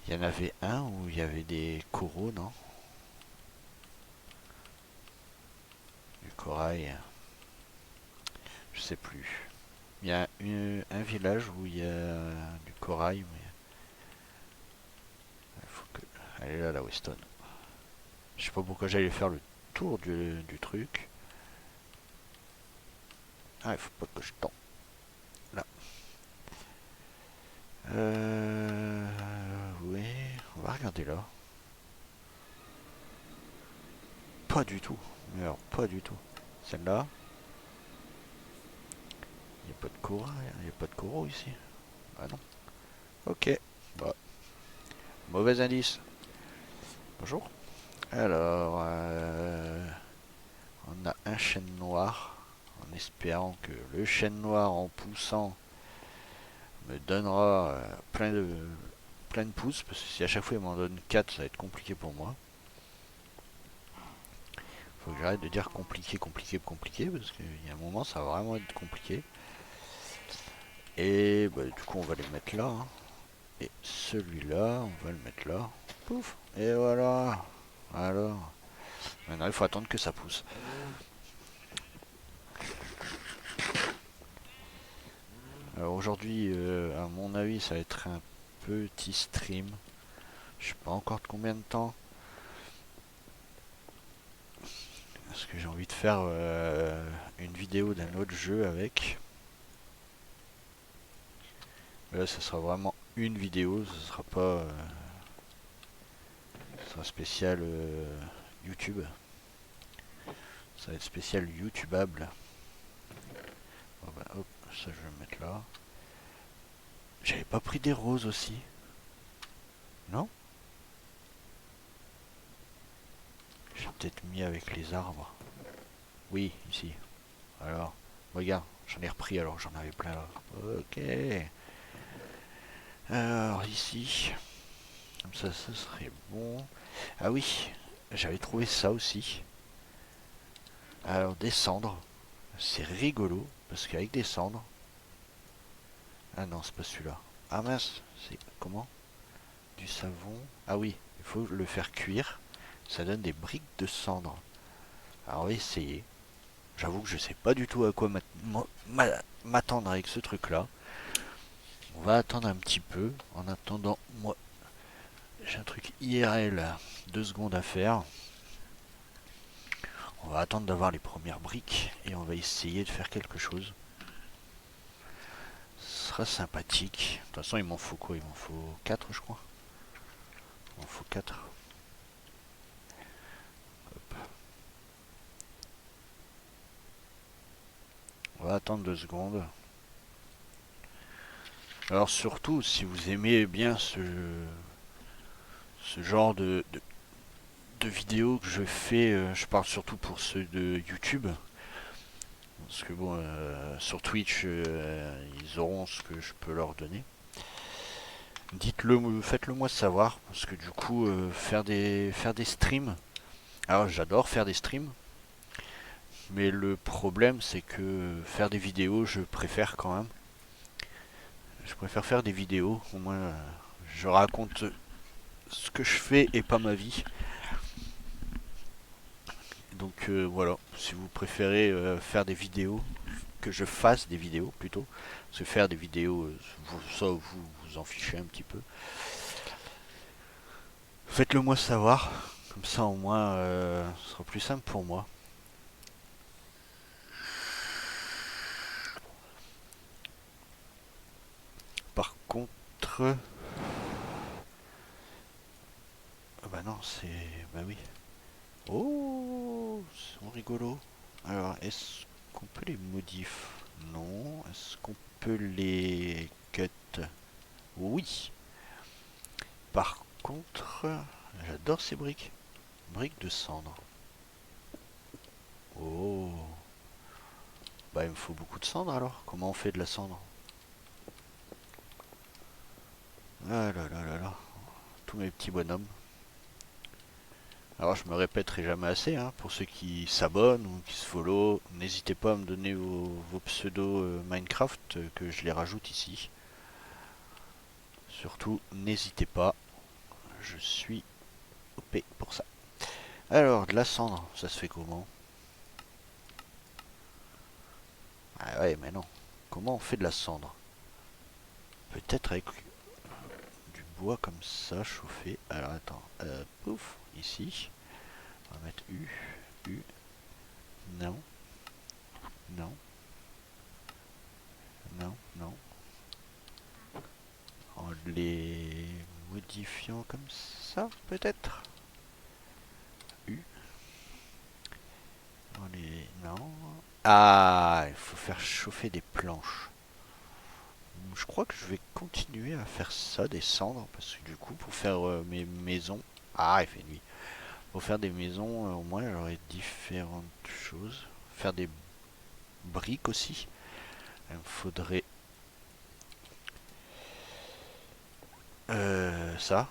Il y en avait un où il y avait des coraux, non? Du corail. Je sais plus. Il y a un village où il y a du corail, mais il faut que... Elle est là, la Weston. Je sais pas pourquoi j'allais faire le tour du truc. Ah, il faut pas que je tombe. Là. Oui, on va regarder là. Pas du tout. Mais alors, pas du tout. Celle-là, il n'y a pas de corail, il n'y a pas de coraux ici. Ah non. Ok. Bah, mauvais indice. Bonjour. Alors, on a un chêne noir. En espérant que le chêne noir, en poussant, me donnera plein de pouces. Parce que si à chaque fois il m'en donne 4, ça va être compliqué pour moi. Faut que j'arrête de dire compliqué, compliqué, compliqué. Parce qu'il y a un moment, ça va vraiment être compliqué. Et bah, du coup, on va les mettre là. Hein. Et celui-là, on va le mettre là. Pouf. Et voilà. Alors. Maintenant, il faut attendre que ça pousse. Alors aujourd'hui, à mon avis, ça va être un petit stream. Je sais pas encore de combien de temps. Parce que j'ai envie de faire une vidéo d'un autre jeu avec. Mais là, ce sera vraiment une vidéo. Ce sera pas. Ce sera spécial YouTube. Ça va être spécial YouTubeable. Bon, bah, hop, ça je vais le mettre là. J'avais pas pris des roses aussi. Non? J'ai peut-être mis avec les arbres. Oui, ici. Alors, regarde, j'en ai repris alors j'en avais plein là. Ok. Alors ici, comme ça, ce serait bon. Ah oui, j'avais trouvé ça aussi. Alors des cendres, c'est rigolo parce qu'avec des cendres. Ah non, c'est pas celui-là. Ah mince, c'est comment? Du savon. Ah oui, il faut le faire cuire. Ça donne des briques de cendres. Alors on va essayer. J'avoue que je sais pas du tout à quoi m'attendre avec ce truc-là. On va attendre un petit peu. En attendant, moi, j'ai un truc IRL, 2 secondes à faire. On va attendre d'avoir les premières briques et on va essayer de faire quelque chose. Ce sera sympathique. De toute façon, il m'en faut quoi? Il m'en faut 4, je crois. Il m'en faut 4. Hop. On va attendre 2 secondes. Alors surtout, si vous aimez bien ce genre de vidéos que je fais, je parle surtout pour ceux de YouTube. Parce que bon, sur Twitch, ils auront ce que je peux leur donner. Dites-le, faites-le moi savoir, parce que du coup, faire des streams. Alors j'adore faire des streams, mais le problème c'est que faire des vidéos, je préfère quand même. Je préfère faire des vidéos, au moins je raconte ce que je fais et pas ma vie. Donc voilà, si vous préférez faire des vidéos, que je fasse des vidéos plutôt, parce que faire des vidéos, ça vous vous en fichez un petit peu. Faites-le moi savoir, comme ça au moins ce sera plus simple pour moi. Par contre, ah bah non, c'est, bah oui. Oh, ils sont rigolos. Alors, est-ce qu'on peut les modifier? Non. Est-ce qu'on peut les cut? Oui. Par contre, j'adore ces briques. Briques de cendre. Oh. Bah, il me faut beaucoup de cendre alors. Comment on fait de la cendre? Ah là là là là. Tous mes petits bonhommes. Alors, je me répéterai jamais assez, hein, pour ceux qui s'abonnent ou qui se follow. N'hésitez pas à me donner vos pseudos Minecraft, que je les rajoute ici. Surtout, n'hésitez pas. Je suis OP pour ça. Alors, de la cendre, ça se fait comment? Ah ouais, mais non. Comment on fait de la cendre? Peut-être avec du bois comme ça, chauffé. Alors, attends. Pouf, ici. On va mettre U. U. Non. Non. Non. Non. En les modifiant comme ça, peut-être. U. En les... Non. Ah, il faut faire chauffer des planches. Je crois que je vais continuer à faire ça, des cendres, parce que du coup, pour faire mes maisons... Ah, il fait nuit. Pour faire des maisons, au moins, j'aurai différentes choses. Faire des briques aussi. Il me faudrait ça.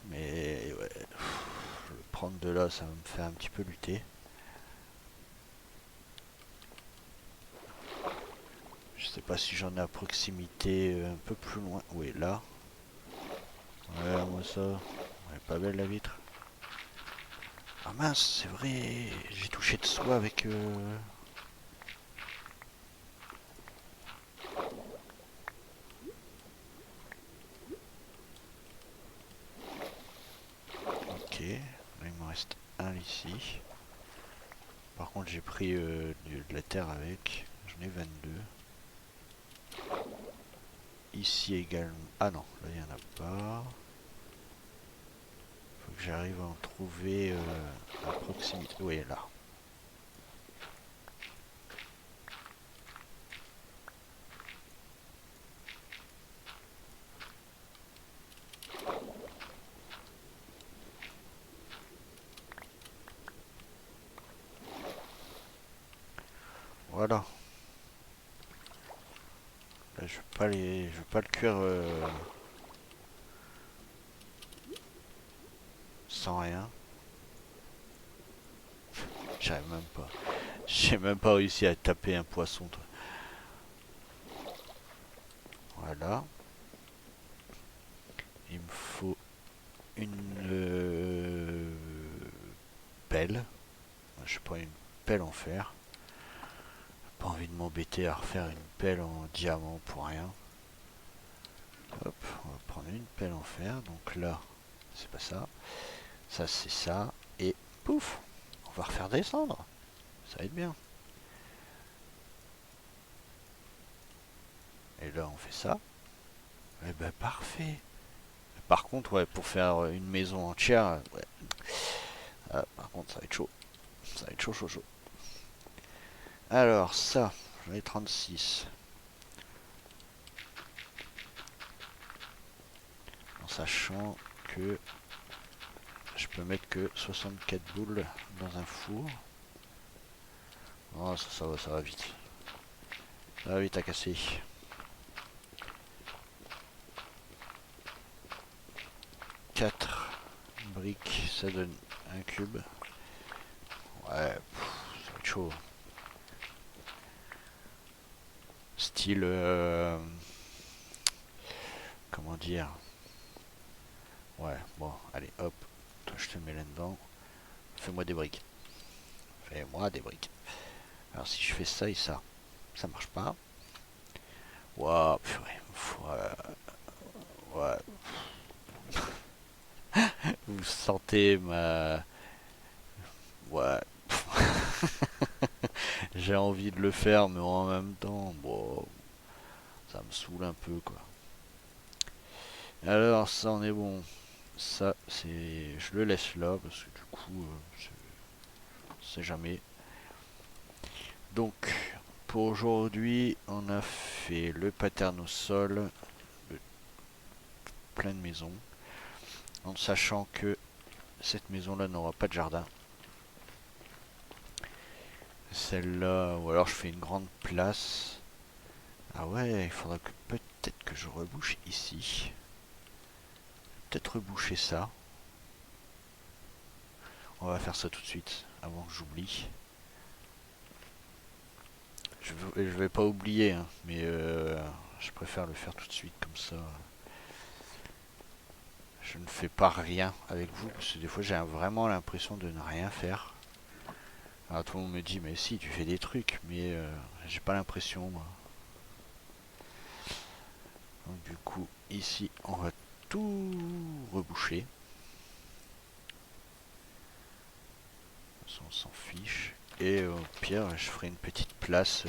Mais ouais, prendre de là, ça va me faire un petit peu lutter. Je sais pas si j'en ai à proximité un peu plus loin. Oui, là. Ouais, moi ça. Elle est pas belle la vitre. Ah mince, c'est vrai. J'ai touché de soie avec... Ok. Là, il me reste un ici. Par contre, j'ai pris de la terre avec. J'en ai 22. Ici également. Ah non, là il n'y en a pas. Faut que j'arrive à en trouver à proximité. Oui, là. Voilà. Là, je vais pas le cuire sans rien. J'arrive même pas. J'ai même pas réussi à taper un poisson. Voilà. Il me faut une pelle. Je prends une pelle en fer. Pas envie de m'embêter à refaire une pelle en diamant pour rien. Hop, on va prendre une pelle en fer. Donc là, c'est pas ça. Ça, c'est ça. Et pouf, on va refaire descendre. Ça va être bien. Et là, on fait ça. Et ben parfait. Par contre, ouais, pour faire une maison entière, ouais. Ah, par contre, ça va être chaud. Ça va être chaud, chaud, chaud. Alors, ça, j'en ai 36. sachant que je peux mettre que 64 boules dans un four. Oh, ça va vite. Ça va vite à casser. Quatre briques, ça donne un cube. Ouais, ça va être chaud. Style... comment dire? Ouais, bon, allez, hop. Toi, je te mets là-dedans. Fais-moi des briques. Fais-moi des briques. Alors, si je fais ça et ça, ça marche pas. Waouh, purée. Ouais. Vous sentez ma... Ouais. J'ai envie de le faire, mais en même temps, bon, ça me saoule un peu, quoi. Alors, ça, on est bon. Ça, c'est... Je le laisse là, parce que du coup, c'est jamais. Donc, pour aujourd'hui, on a fait le pattern au sol de plein de maisons, en sachant que cette maison-là n'aura pas de jardin. Celle-là, ou alors je fais une grande place. Ah ouais, il faudra que peut-être que je rebouche ici. Peut-être reboucher ça. On va faire ça tout de suite, avant que j'oublie. Je vais pas oublier, hein, mais je préfère le faire tout de suite, comme ça. Je ne fais pas rien avec vous, parce que des fois j'ai vraiment l'impression de ne rien faire. Alors tout le monde me dit, mais si, tu fais des trucs, mais j'ai pas l'impression, moi. Donc du coup, ici, on va tout reboucher. Ça, on s'en fiche. Et au pire, je ferai une petite place.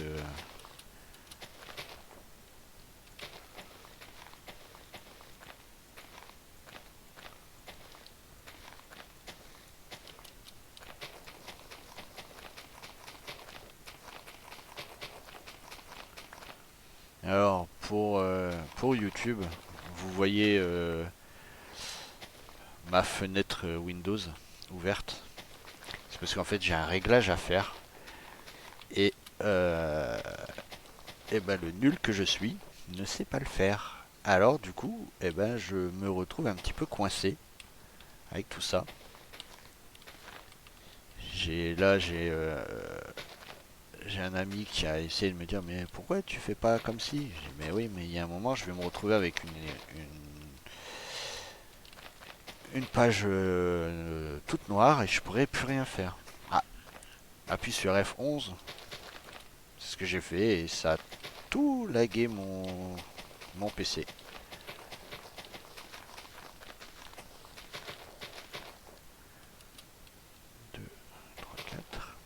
Alors, pour YouTube, vous voyez ma fenêtre Windows ouverte. C'est parce qu'en fait, j'ai un réglage à faire. Et, euh, et ben, le nul que je suis ne sait pas le faire. Alors, du coup, eh ben, je me retrouve un petit peu coincé avec tout ça. J'ai un ami qui a essayé de me dire mais pourquoi tu fais pas comme si. J'ai dit mais oui, mais il y a un moment je vais me retrouver avec une page toute noire et je pourrais plus rien faire. Ah, appuie sur F11, c'est ce que j'ai fait et ça a tout lagué mon PC. Deux, trois, quatre.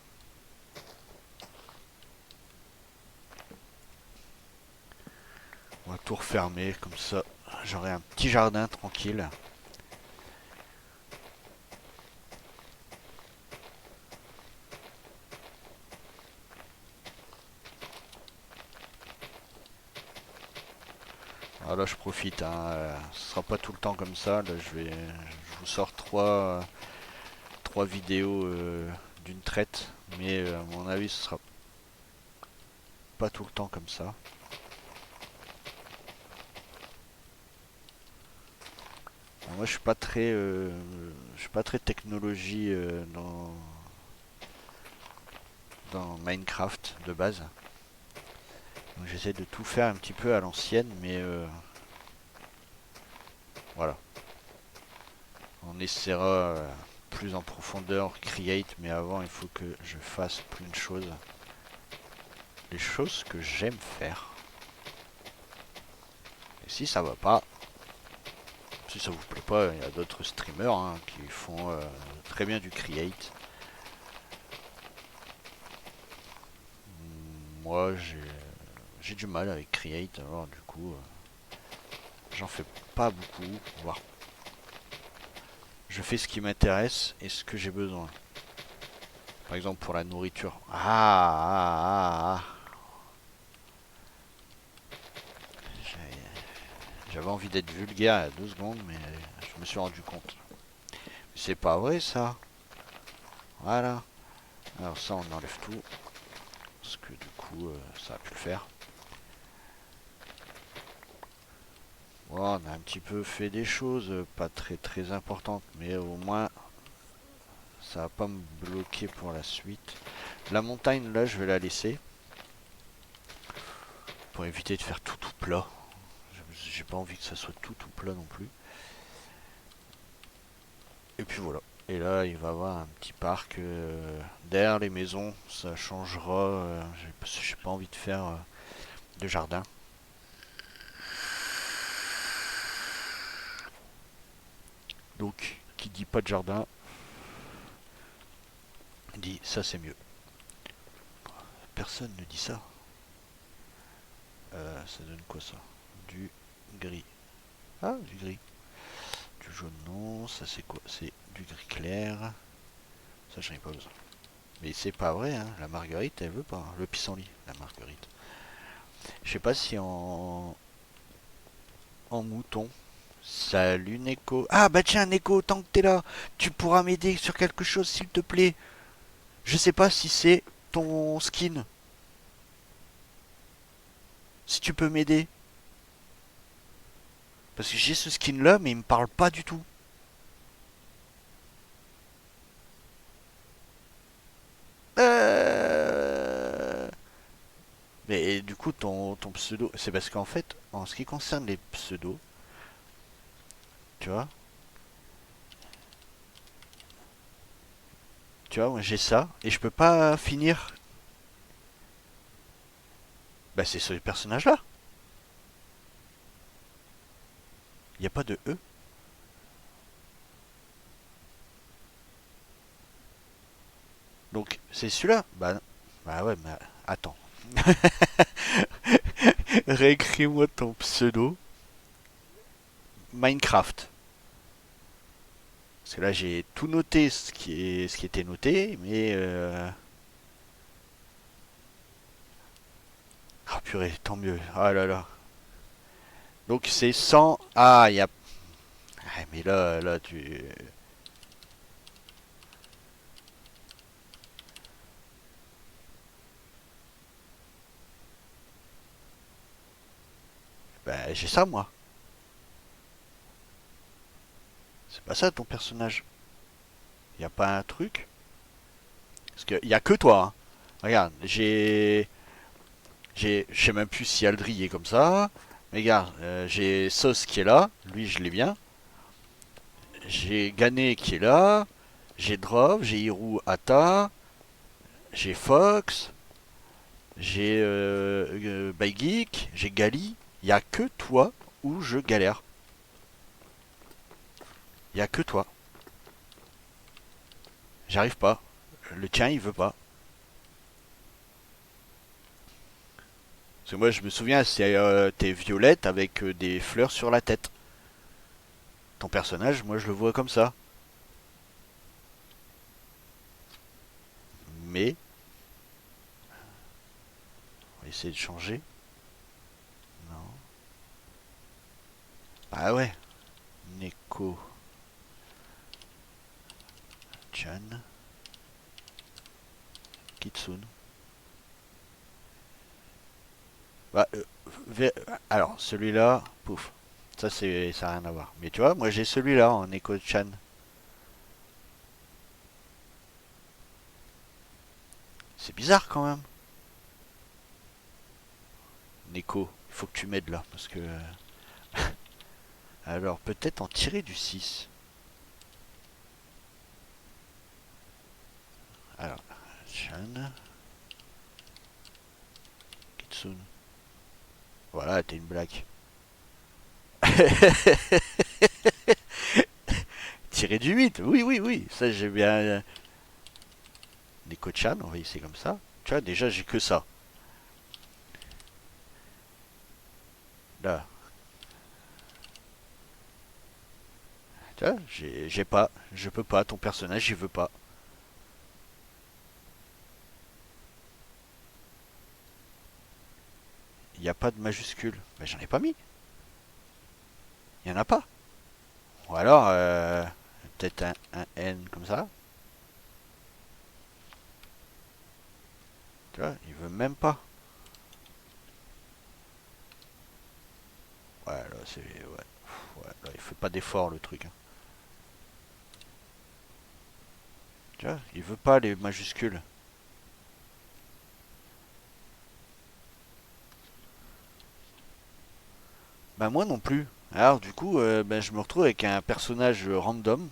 On va tout refermer comme ça. J'aurai un petit jardin tranquille. Ah là je profite, hein. Ce sera pas tout le temps comme ça. Là, je vous sors trois vidéos d'une traite, mais à mon avis ce sera pas tout le temps comme ça. Alors moi je suis pas très technologie dans Minecraft de base. Donc j'essaie de tout faire un petit peu à l'ancienne, mais voilà. On essaiera plus en profondeur, create, mais avant il faut que je fasse plein de choses. Les choses que j'aime faire. Et si ça va pas, si ça vous plaît pas, il y a d'autres streamers hein, qui font très bien du create. Moi j'ai du mal avec create, alors du coup j'en fais pas beaucoup, voire je fais ce qui m'intéresse et ce que j'ai besoin. Par exemple pour la nourriture. J'avais envie d'être vulgaire il y a 2 secondes, mais je me suis rendu compte. C'est pas vrai ça. Voilà. Alors ça, on enlève tout. Parce que du coup, ça a pu le faire. Bon, on a un petit peu fait des choses pas très très importantes, mais au moins ça va pas me bloquer pour la suite. La montagne là, je vais la laisser pour éviter de faire tout plat. J'ai pas envie que ça soit tout plat non plus. Et puis voilà. Et là, il va y avoir un petit parc derrière les maisons. Ça changera. J'ai pas envie de faire de jardin. Donc, qui dit pas de jardin, dit ça c'est mieux. Personne ne dit ça. Ça donne quoi ça? Du gris. Ah, du gris. Du jaune non. Ça c'est quoi? C'est du gris clair. Ça j'en ai pas besoin. Mais c'est pas vrai, hein. La marguerite elle veut pas. Le pissenlit, la marguerite. Je sais pas si en mouton. Salut Neko. Ah bah tiens Neko, tant que t'es là, tu pourras m'aider sur quelque chose s'il te plaît. Je sais pas si c'est ton skin. Si tu peux m'aider. Parce que j'ai ce skin là mais il me parle pas du tout. Euh... Mais du coup ton pseudo, c'est parce qu'en fait, en ce qui concerne les pseudos, tu vois, moi j'ai ça et je peux pas finir. Bah c'est ce personnage là. Il y a pas de E. Donc c'est celui-là. Bah ouais mais attends. Réécris-moi ton pseudo Minecraft. Parce que là j'ai tout noté ce qui était noté, mais ah purée, tant mieux. Ah là là. Donc c'est 100. Ah, il y a. Ah, mais là tu. Bah j'ai ça moi. C'est pas ça ton personnage. Y a pas un truc? Parce qu'il y a que toi. Hein. Regarde, je sais même plus si Aldri est comme ça. Mais regarde, j'ai Sos qui est là. Lui, je l'ai bien. J'ai Gané qui est là. J'ai Drov, j'ai Hiru Ata. J'ai Fox. J'ai Bygeek. J'ai Gali. Il y a que toi où je galère. Il y a que toi. J'arrive pas. Le tien, il veut pas. Parce que moi, je me souviens, t'es violette avec des fleurs sur la tête. Ton personnage, moi, je le vois comme ça. Mais, on va essayer de changer. Non. Ah ouais. Neko Chan Kitsune. Bah, alors, celui-là, pouf. Ça n'a rien à voir. Mais tu vois, moi j'ai celui-là en Neko Chan. C'est bizarre quand même. Neko, il faut que tu m'aides là. Parce que. Alors, peut-être en tirer du 6. Alors, Chan Kitsune. Voilà, t'es une blague. Tirer du 8, oui, oui, oui. Ça, j'ai bien. Neko-chan, on va essayer comme ça. Tu vois, déjà, j'ai que ça. Là, tu vois, j'ai pas. Je peux pas. Ton personnage, il veut pas. Il n'y a pas de majuscule. Mais j'en ai pas mis. Il y en a pas. Ou alors, peut-être un N comme ça. Tu vois, il veut même pas. Ouais, là, c'est... Ouais. Ouais, là, il fait pas d'effort, le truc, hein. Tu vois, il veut pas les majuscules. Bah moi non plus. Alors du coup, ben, je me retrouve avec un personnage random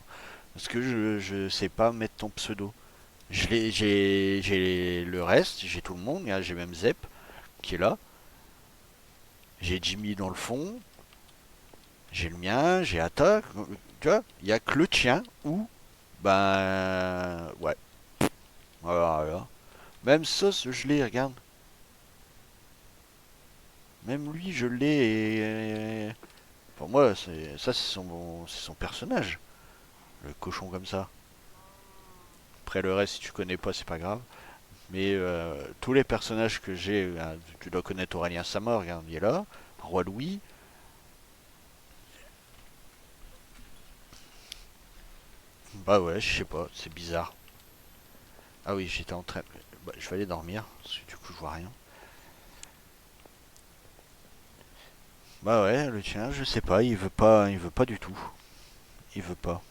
parce que je sais pas mettre ton pseudo. J'ai le reste, j'ai tout le monde, hein, j'ai même Zep qui est là, j'ai Jimmy dans le fond, j'ai le mien, j'ai Atta, tu vois, il y a que le tien où, ben, ouais, voilà, voilà. Même Sauce, je l'ai, regarde, même lui, je l'ai et pour moi, c'est son personnage, le cochon comme ça. Après le reste, si tu connais pas, c'est pas grave. Mais tous les personnages que j'ai, tu dois connaître Aurélien Sama, regarde, il est là. Roi Louis. Bah ouais, je sais pas, c'est bizarre. Ah oui, j'étais en train. Bah, je vais aller dormir, parce que du coup je vois rien. Bah ouais, le tien, je sais pas, il veut pas du tout. Il veut pas.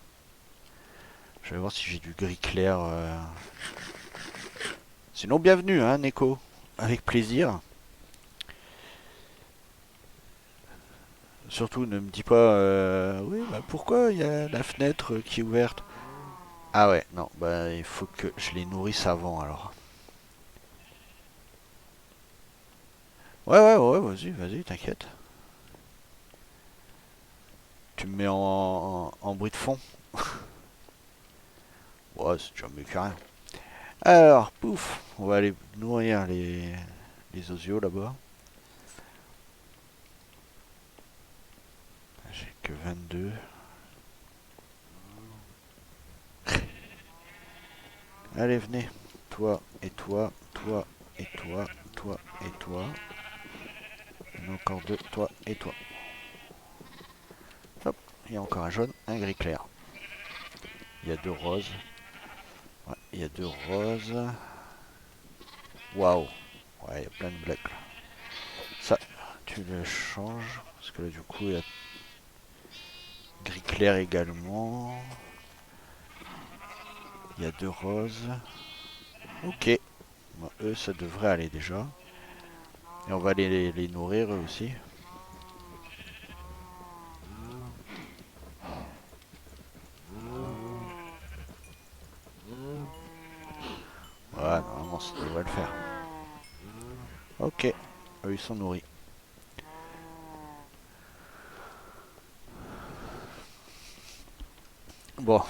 Je vais voir si j'ai du gris clair. Sinon, bienvenue, hein, Neko. Avec plaisir. Surtout, ne me dis pas, oui, bah pourquoi il y a la fenêtre qui est ouverte. Ah ouais, non, bah il faut que je les nourrisse avant alors. Ouais, ouais, ouais, vas-y, vas-y, t'inquiète. Tu me mets en bruit de fond. Ouais, c'est déjà mieux que rien. Alors, pouf, on va aller nourrir les osios là-bas. J'ai que 22. Allez, venez. Toi et toi, toi et toi, toi et toi. Il y en a encore deux, toi et toi. Hop, il y a encore un jaune, un gris clair. Il y a deux roses. Ouais, il y a deux roses. Waouh. Ouais, il y a plein de bleus. Ça, tu le changes. Parce que là, du coup, il y a gris clair également. Il y a deux roses. Ok. Bon, eux, ça devrait aller déjà. Et on va les nourrir eux aussi. Voilà, normalement, ça devrait le faire. Ok. Eux, ils sont nourris. Bon,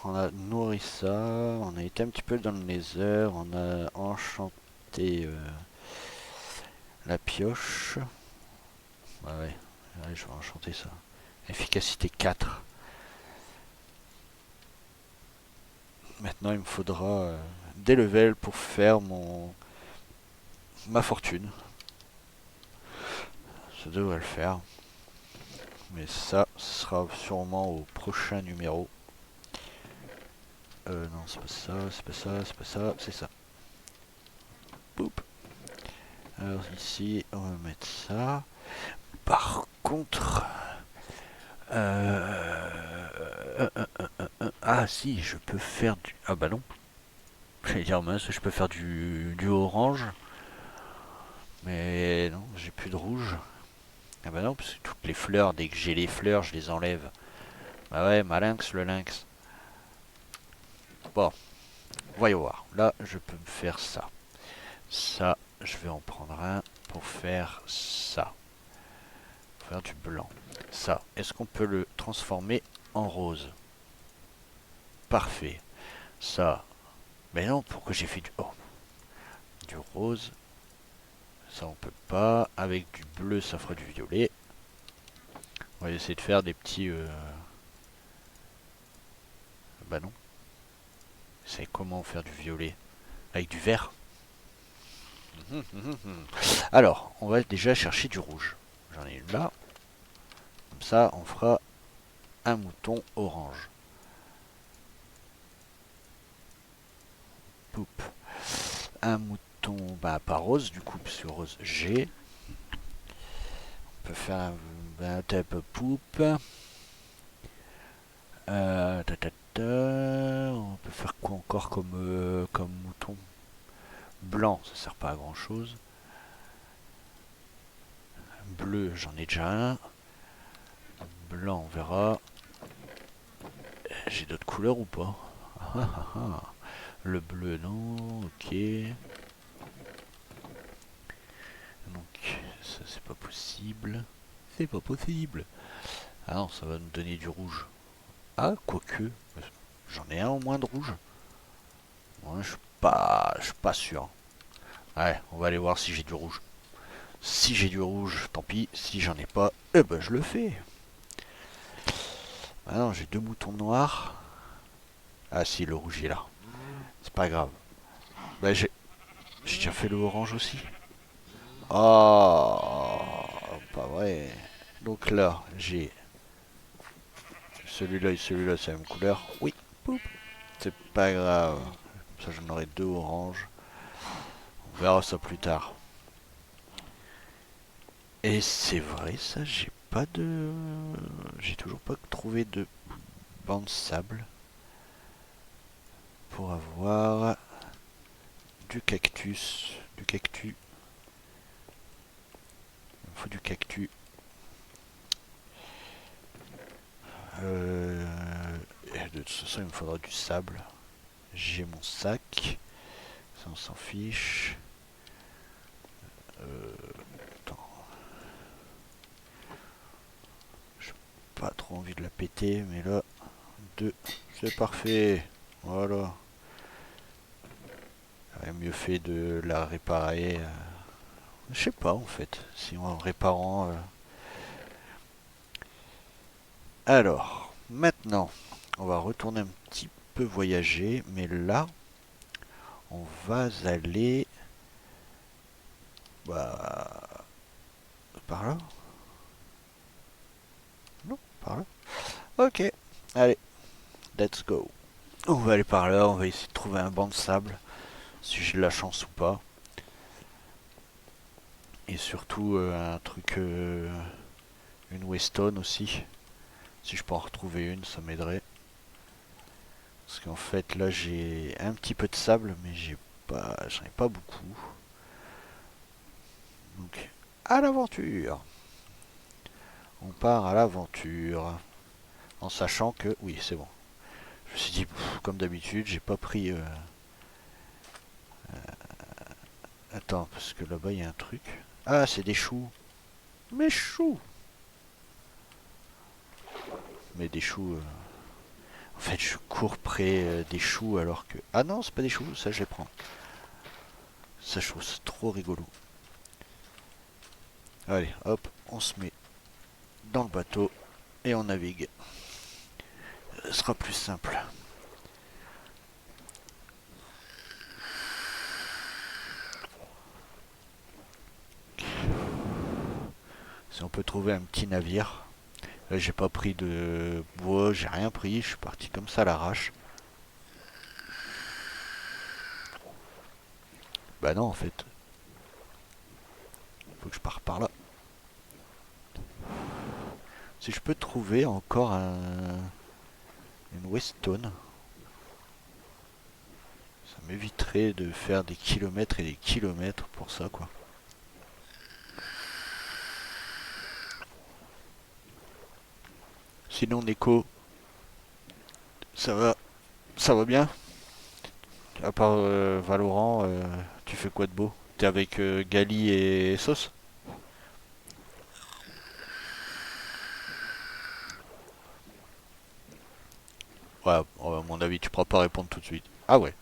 on a nourri ça. On a été un petit peu dans le nether. On a enchanté la pioche. Ouais, ouais. Ouais, je vais enchanter ça. Efficacité 4. Maintenant, il me faudra des levels pour faire ma fortune. Ça devrait le faire. Mais ça, ce sera sûrement au prochain numéro. Non, c'est pas ça, c'est pas ça, c'est pas ça, c'est ça. Boop. Alors ici, on va mettre ça. Par contre... ah si, je peux faire du... Ah bah non. J'allais dire mince, je peux faire du orange. Mais non, j'ai plus de rouge. Ah bah non, parce que toutes les fleurs, dès que j'ai les fleurs, je les enlève. Bah ouais, malinx le lynx. Bon, voyons voir. Là, je peux me faire ça. Ça, je vais en prendre un pour faire ça. Pour faire du blanc. Ça, est-ce qu'on peut le transformer en rose? Parfait. Ça, mais non, pourquoi j'ai fait du... Oh, du rose. Ça, on peut pas. Avec du bleu, ça fera du violet. On va essayer de faire des petits... Bah non. C'est comment faire du violet? Avec du vert. Alors, on va déjà chercher du rouge. J'en ai une là. Comme ça, on fera un mouton orange. Poup. Un mouton, bah pas rose du coup, parce que rose G. On peut faire un type poupe. On peut faire quoi encore comme mouton? Blanc, ça sert pas à grand chose. Bleu, j'en ai déjà un. Blanc, on verra. J'ai d'autres couleurs ou pas? Le bleu, non, ok. Donc, ça c'est pas possible. C'est pas possible. Ah non, ça va nous donner du rouge. Ah, quoique. J'en ai un au moins de rouge. Ouais, je suis pas sûr. Ouais, on va aller voir si j'ai du rouge. Si j'ai du rouge, tant pis. Si j'en ai pas, eh ben je le fais. Ah non, j'ai deux moutons noirs. Ah si, le rouge est là. C'est pas grave. Bah j'ai déjà fait le orange aussi. Oh, pas vrai. Donc là, j'ai celui-là et celui-là, c'est la même couleur. Oui, poup. C'est pas grave. Ça, j'en aurai deux oranges. On verra ça plus tard. Et c'est vrai, ça, j'ai pas de. J'ai toujours pas trouvé de banc de sable pour avoir du cactus. Du cactus. Il me faut du cactus. De toute façon, il me faudra du sable. J'ai mon sac. Ça, on s'en fiche. Attends. J'ai pas trop envie de la péter, mais là, deux. C'est parfait. Voilà. J'aurais mieux fait de la réparer. Je sais pas en fait. Si en réparant. Alors, maintenant, on va retourner un petit peu voyager, mais là, on va aller. Bah. Par là? Non, par là. Ok, allez, let's go. On va aller par là, on va essayer de trouver un banc de sable, si j'ai de la chance ou pas. Et surtout un truc, une Weston aussi. Si je peux en retrouver une, ça m'aiderait. Parce qu'en fait là j'ai un petit peu de sable, mais j'en ai pas beaucoup. Donc à l'aventure. On part à l'aventure. En sachant que, oui c'est bon. Je me suis dit, comme d'habitude, j'ai pas pris... Attends, parce que là-bas il y a un truc. Ah, c'est des choux. Mes choux. Mais des choux... En fait, je cours près des choux alors que... Ah non, c'est pas des choux, ça je les prends. Ça, je trouve c'est trop rigolo. Allez, hop, on se met dans le bateau et on navigue. Ce sera plus simple. Si on peut trouver un petit navire. Là, j'ai pas pris de bois, j'ai rien pris, je suis parti comme ça à l'arrache. Bah non, en fait. Faut que je parte par là. Si je peux trouver encore une Weston, ça m'éviterait de faire des kilomètres et des kilomètres pour ça, quoi. Sinon, Neko, ça va, ça va bien. À part Valorant, tu fais quoi de beau? T'es avec Gali et Sauce? Ouais, à mon avis, tu pourras pas répondre tout de suite. Ah ouais.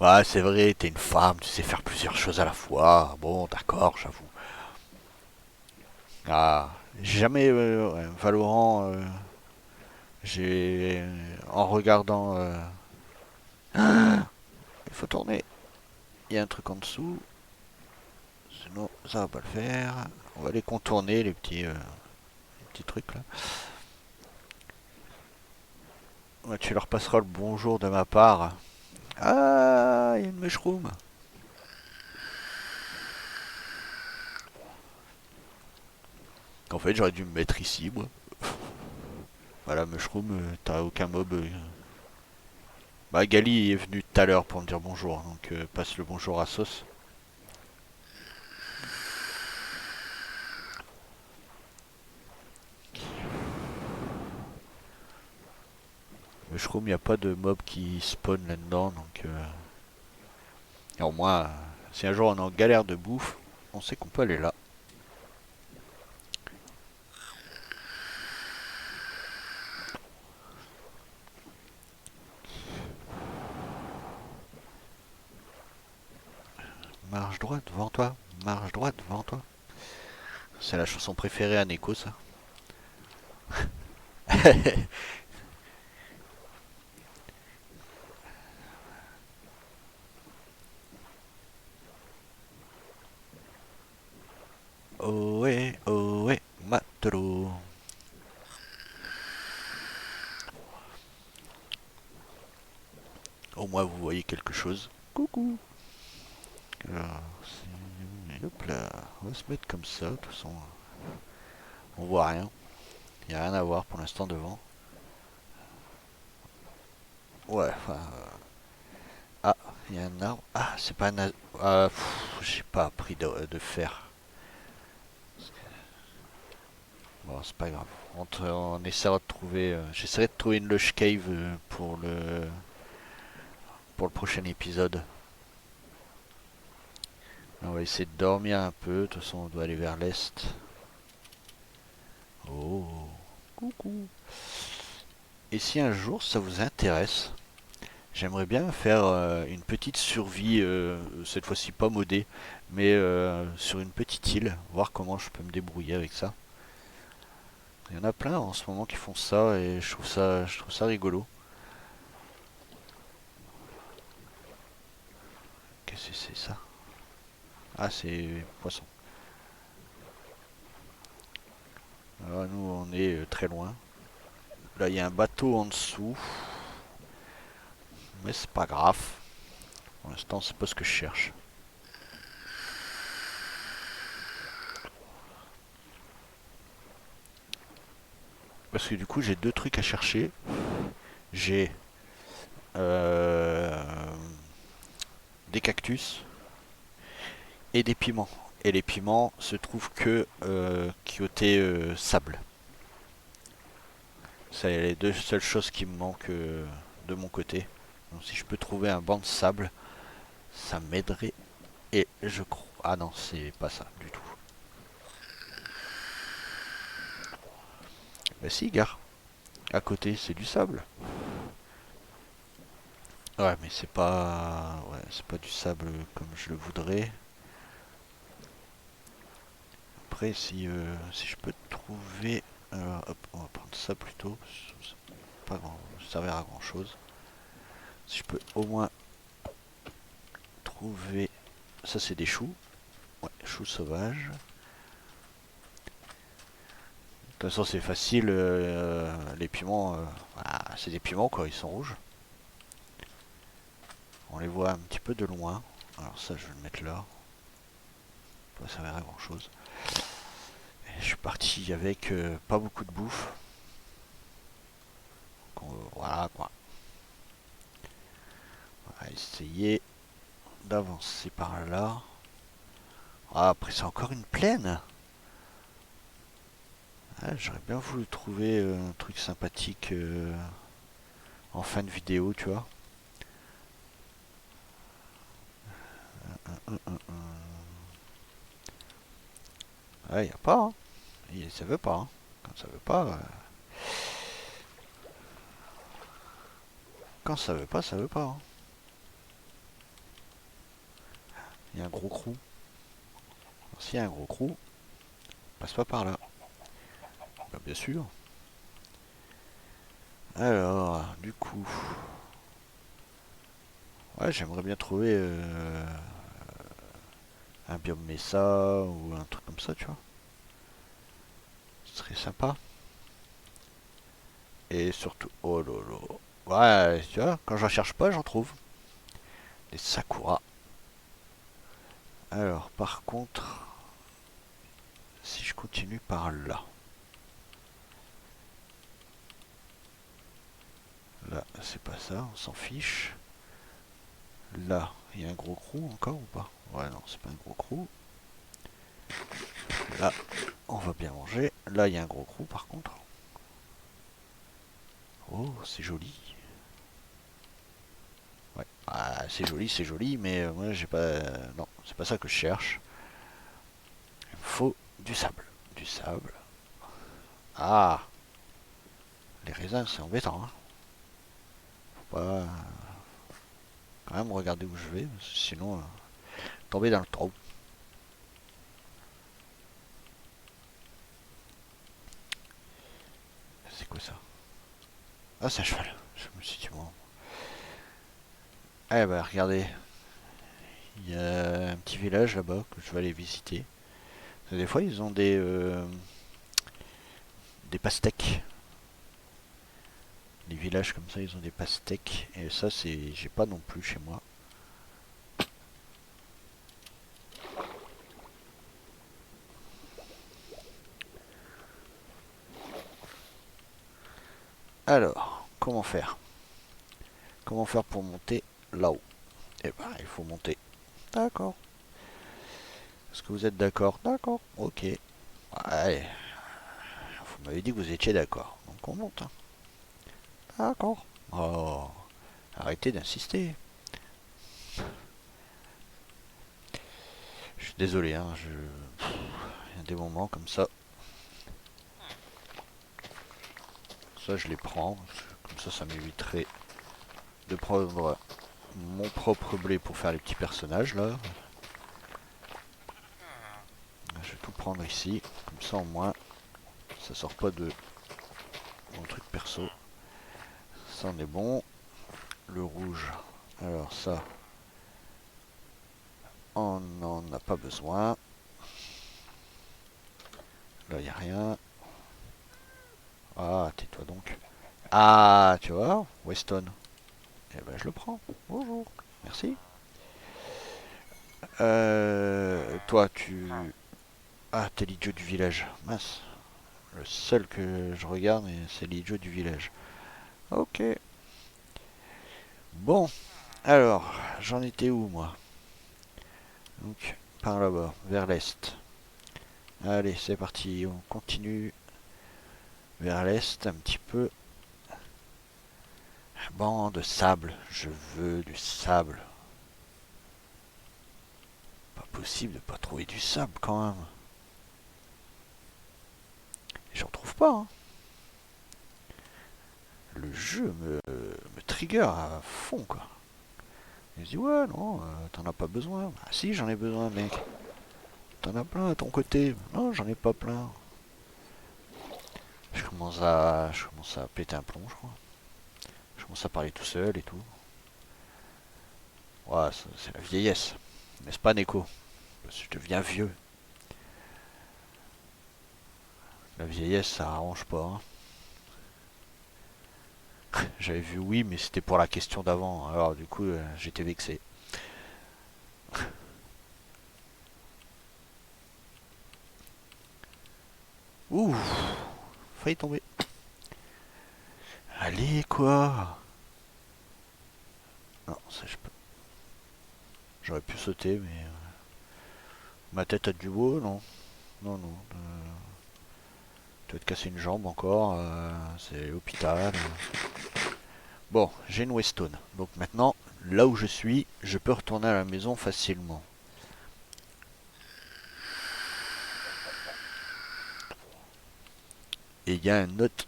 Ouais, c'est vrai, t'es une femme, tu sais faire plusieurs choses à la fois. Bon, d'accord, j'avoue. Ah, j'ai jamais ouais, Valorant, j'ai en regardant. Il faut tourner. Il y a un truc en dessous. sinon ça va pas le faire. On va les contourner, les petits trucs là. Ouais, tu leur passeras le bonjour de ma part. Ah, il y a une mushroom. En fait, j'aurais dû me mettre ici, moi. Voilà, mushroom, t'as aucun mob. Bah, Gali est venu tout à l'heure pour me dire bonjour, donc passe le bonjour à Sauce. Mushroom, il n'y a pas de mob qui spawn là-dedans, donc. Et au moins, si un jour on est en galère de bouffe, on sait qu'on peut aller là. Marche droite devant toi, marche droite devant toi. C'est la chanson préférée à Neko, ça. Ohé, matelot. Au moins vous voyez quelque chose. Coucou. Alors, hop là, on va se mettre comme ça, de toute façon. On voit rien. Il n'y a rien à voir pour l'instant devant. Ouais, enfin. Ah, il y a un arbre. Ah, c'est pas un arbre. Ah, j'ai pas appris de faire. Bon, c'est pas grave. On essaiera de trouver. J'essaierai de trouver une lush cave pour le prochain épisode. On va essayer de dormir un peu. De toute façon, on doit aller vers l'est. Oh, coucou. Et si un jour ça vous intéresse, j'aimerais bien faire une petite survie, cette fois-ci pas modée, mais sur une petite île, voir comment je peux me débrouiller avec ça. Il y en a plein en ce moment qui font ça et je trouve ça rigolo. Qu'est-ce que c'est ça? Ah, c'est poisson. Alors nous, on est très loin. Là, il y a un bateau en dessous, mais c'est pas grave. Pour l'instant, c'est pas ce que je cherche. Parce que du coup, j'ai deux trucs à chercher. J'ai euh, des cactus et des piments. Et les piments se trouvent que côté sable. C'est les deux seules choses qui me manquent de mon côté. Donc si je peux trouver un banc de sable, ça m'aiderait. Et je crois... Ah non, c'est pas ça du tout. Bah si, gare. À côté, c'est du sable. Ouais, mais c'est pas... Ouais, c'est pas du sable comme je le voudrais. Après, si je peux trouver... Alors, hop, on va prendre ça plutôt. Pas grand... Ça servir à grand chose. Si je peux au moins trouver... Ça, c'est des choux. Ouais, choux sauvages. De toute façon, c'est facile. Les piments, c'est des piments quoi, ils sont rouges. On les voit un petit peu de loin. Alors ça, je vais le mettre là. Ça va servir à grand chose. Et je suis parti avec pas beaucoup de bouffe. Donc, voilà quoi. On va essayer d'avancer par là. Ah, après, c'est encore une plaine. Ah, j'aurais bien voulu trouver un truc sympathique en fin de vidéo, tu vois. Ouais, y a pas, hein. Ça veut pas, hein. Quand ça veut pas, quand ça veut pas, ça veut pas, hein. Il y a un gros crou. S'il y a un gros crou, passe pas par là. Bah, bien sûr. Alors, du coup, ouais, j'aimerais bien trouver un biome Mesa ou un truc comme ça, tu vois. Ce serait sympa. Et surtout, oh lolo. Ouais, tu vois, quand j'en cherche pas, j'en trouve. Des Sakura. Alors, par contre, si je continue par là. Là, c'est pas ça, on s'en fiche. Là, il y a un gros crew encore ou pas? Ouais, non, c'est pas un gros crew. Là, on va bien manger. Là, il y a un gros crew par contre. Oh, c'est joli. Ouais, ah, c'est joli, mais moi j'ai pas. Non, c'est pas ça que je cherche. Il me faut du sable. Du sable. Ah, les raisins, c'est embêtant. Hein. Faut pas quand même regarder où je vais, sinon tomber dans le trou. C'est quoi ça? Ah, c'est un cheval. Je me suis dit, bon. Eh ben, regardez. Il y a un petit village là-bas que je vais aller visiter. Des fois, ils ont des pastèques. Les villages comme ça, ils ont des pastèques. Et ça, c'est, j'ai pas non plus chez moi. Alors, comment faire? Comment faire pour monter là-haut? Eh ben, il faut monter. D'accord. Est-ce que vous êtes d'accord? D'accord. Ok. Ouais. Vous m'avez dit que vous étiez d'accord. Donc on monte. Hein. D'accord. Oh. Arrêtez d'insister. Je suis désolé, hein. Il y a des moments comme ça. Ça, je les prends. Comme ça m'éviterait de prendre mon propre blé pour faire les petits personnages là. Je vais tout prendre ici. Comme ça, au moins, ça sort pas de mon truc perso. Ça, on est bon. Le rouge. Alors ça, on n'en a pas besoin. Là, il n'y a rien. Ah, tais-toi donc. Ah, tu vois, Weston. Eh ben, je le prends. Bonjour. Merci. Toi, tu... Ah, t'es l'idiot du village. Mince. Le seul que je regarde, c'est l'idiot du village. Ok. Bon. Alors, j'en étais où, moi? Donc, par là-bas, vers l'est. Allez, c'est parti. On continue vers l'est un petit peu. Bon, de sable. Je veux du sable. Pas possible de pas trouver du sable quand même. Et j'en trouve pas. Hein. Le jeu me trigger à fond quoi. Il se dit ouais non, t'en as pas besoin. Bah si j'en ai besoin mec. T'en as plein à ton côté. Non j'en ai pas plein. Je commence à péter un plomb je crois. Je commence à parler tout seul et tout. Ouais, c'est la vieillesse. N'est-ce pas Neko? Parce que je deviens vieux. La vieillesse ça arrange pas. Hein. J'avais vu oui mais c'était pour la question d'avant. Alors du coup j'étais vexé. Ouh, failli tomber. Allez quoi. Non, ça je peux. J'aurais pu sauter mais ma tête a du beau, non. Non, non. Tu vas te casser une jambe encore, c'est l'hôpital. Bon, j'ai une Weston. Donc maintenant, là où je suis, je peux retourner à la maison facilement. Et il y a un autre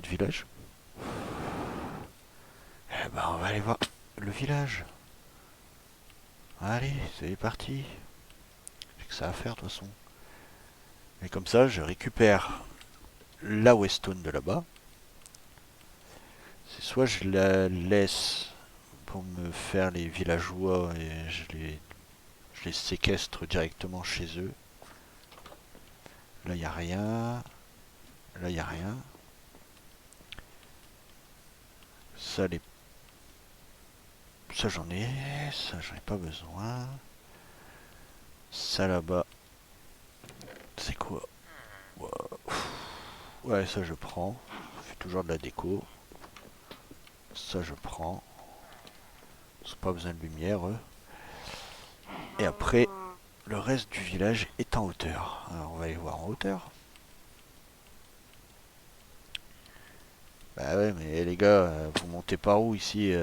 village. Eh ben, on va aller voir le village. Allez, c'est parti. J'ai que ça à faire de toute façon. Et comme ça, je récupère la Weston de là-bas. C'est soit je la laisse pour me faire les villageois et je Je les séquestre directement chez eux. Là, il n'y a rien. Là, il n'y a rien. Ça, ça j'en ai. Ça, j'en ai pas besoin. Ça, là-bas. C'est quoi? Ouais, ça, je prends. Je fais toujours de la déco. Ça, je prends. C'est pas besoin de lumière, eux. Et après, le reste du village est en hauteur. Alors, on va aller voir en hauteur. Bah ouais, mais les gars, vous montez par où ici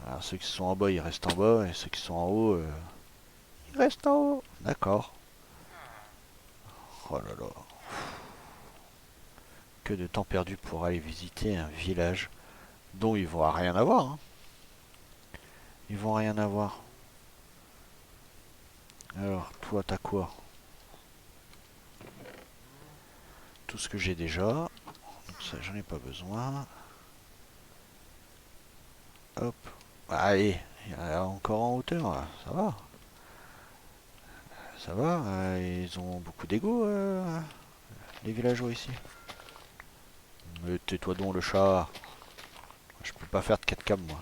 Alors, ceux qui sont en bas, ils restent en bas. Et ceux qui sont en haut, ils restent en haut. D'accord. Oh là là. Que de temps perdu pour aller visiter un village dont ils vont rien avoir. Hein. Ils vont rien avoir. Alors, toi, t'as quoi? Tout ce que j'ai déjà. Donc ça, j'en ai pas besoin. Hop. Allez, il y en a encore en hauteur, là. Ça va. Ça va. Ils ont beaucoup d'ego, les villageois ici. Mais tais-toi donc, le chat. Je peux pas faire de 4 cam, moi.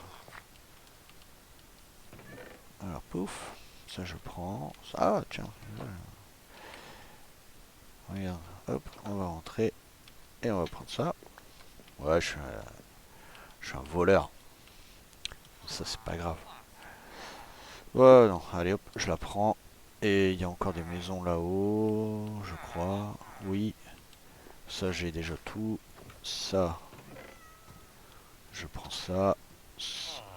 Alors, pouf. Ça, je prends. Ah, tiens. Regarde. Hop, on va rentrer. Et on va prendre ça. Ouais, je suis un voleur. Ça, c'est pas grave. Ouais, non. Allez, hop, je la prends. Et il y a encore des maisons là-haut, je crois. Oui. Ça, j'ai déjà tout. Ça, je prends ça.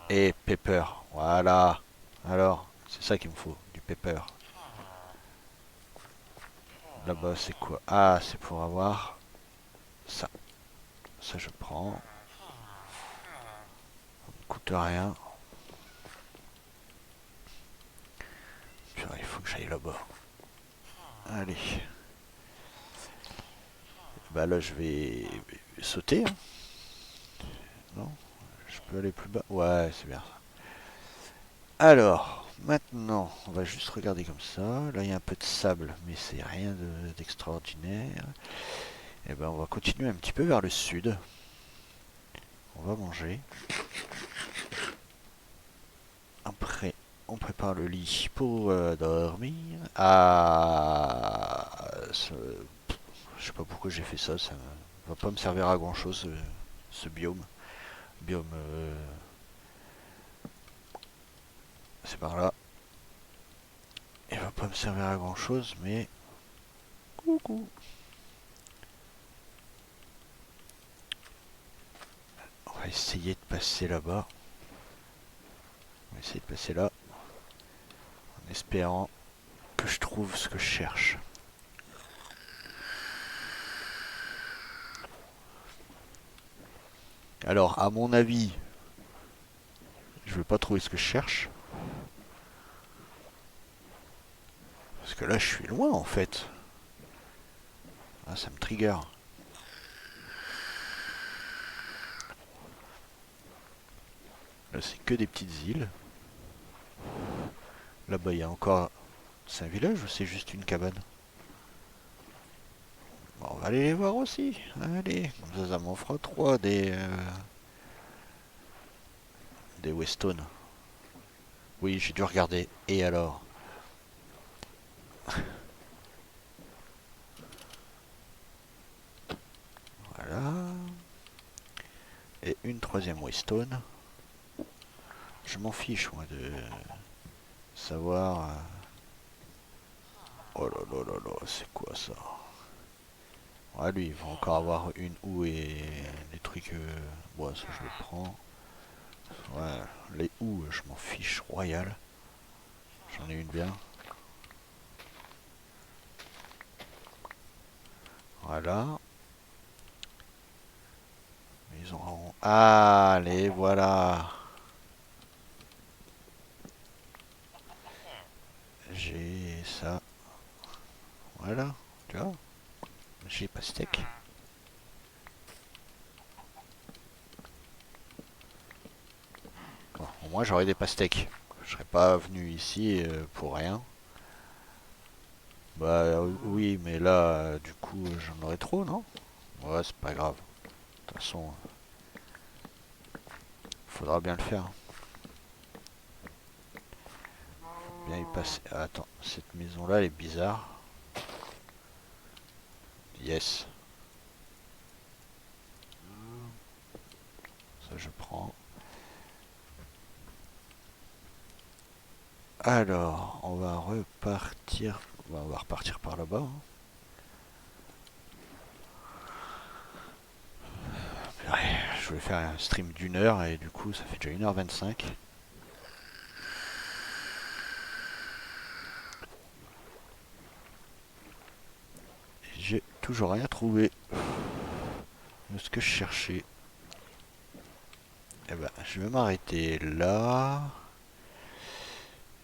Et pepper. Voilà. Alors, c'est ça qu'il me faut, du pepper. Là-bas, c'est quoi? Ah, c'est pour avoir ça. Ça, je prends. Ça ne coûte rien. Puis, il faut que j'aille là-bas. Allez. Bah là, je vais sauter. Hein. Non? Je peux aller plus bas? Ouais, c'est bien ça. Alors, maintenant, on va juste regarder comme ça. Là, il y a un peu de sable, mais c'est rien d'extraordinaire. Et ben, on va continuer un petit peu vers le sud. On va manger. Après, on prépare le lit pour dormir. Ah, je sais pas pourquoi j'ai fait ça. Ça va pas me servir à grand chose, ce biome. Biome, c'est par là. Il va pas me servir à grand chose, mais coucou. On va essayer de passer là-bas. On va essayer de passer là. En espérant que je trouve ce que je cherche. Alors, à mon avis, je vais pas trouver ce que je cherche. Parce que là, je suis loin en fait. Ah, ça me trigger. Là, c'est que des petites îles. Là-bas, il y a encore... C'est un village ou c'est juste une cabane? Bon, on va aller les voir aussi. Allez, ça m'en fera 3 des Weston. Oui, j'ai dû regarder. Et alors? Voilà. Et une troisième Weston. Je m'en fiche, moi, de savoir... Oh là là là là, c'est quoi ça? Ouais, lui, il va encore avoir une houe et des trucs... Bon, ça, je le prends. Ouais, les houes, je m'en fiche royal. J'en ai une bien. Voilà. Ils auront... Allez, voilà. J'ai ça. Voilà. Tu vois? J'ai pastèque. Bon, au moins j'aurai des pastèques. Je serais pas venu ici pour rien. Bah oui, mais là, du coup, j'en aurais trop, non? Ouais, c'est pas grave. De toute façon, faudra bien le faire. Bien y passer. Attends, cette maison-là, elle est bizarre. Yes. Ça, je prends. Alors, on va repartir. On va repartir par là-bas, hein. Ouais, je voulais faire un stream d'1 heure et du coup, ça fait déjà 1h25. J'ai toujours rien trouvé de ce que je cherchais. Eh ben, je vais m'arrêter là.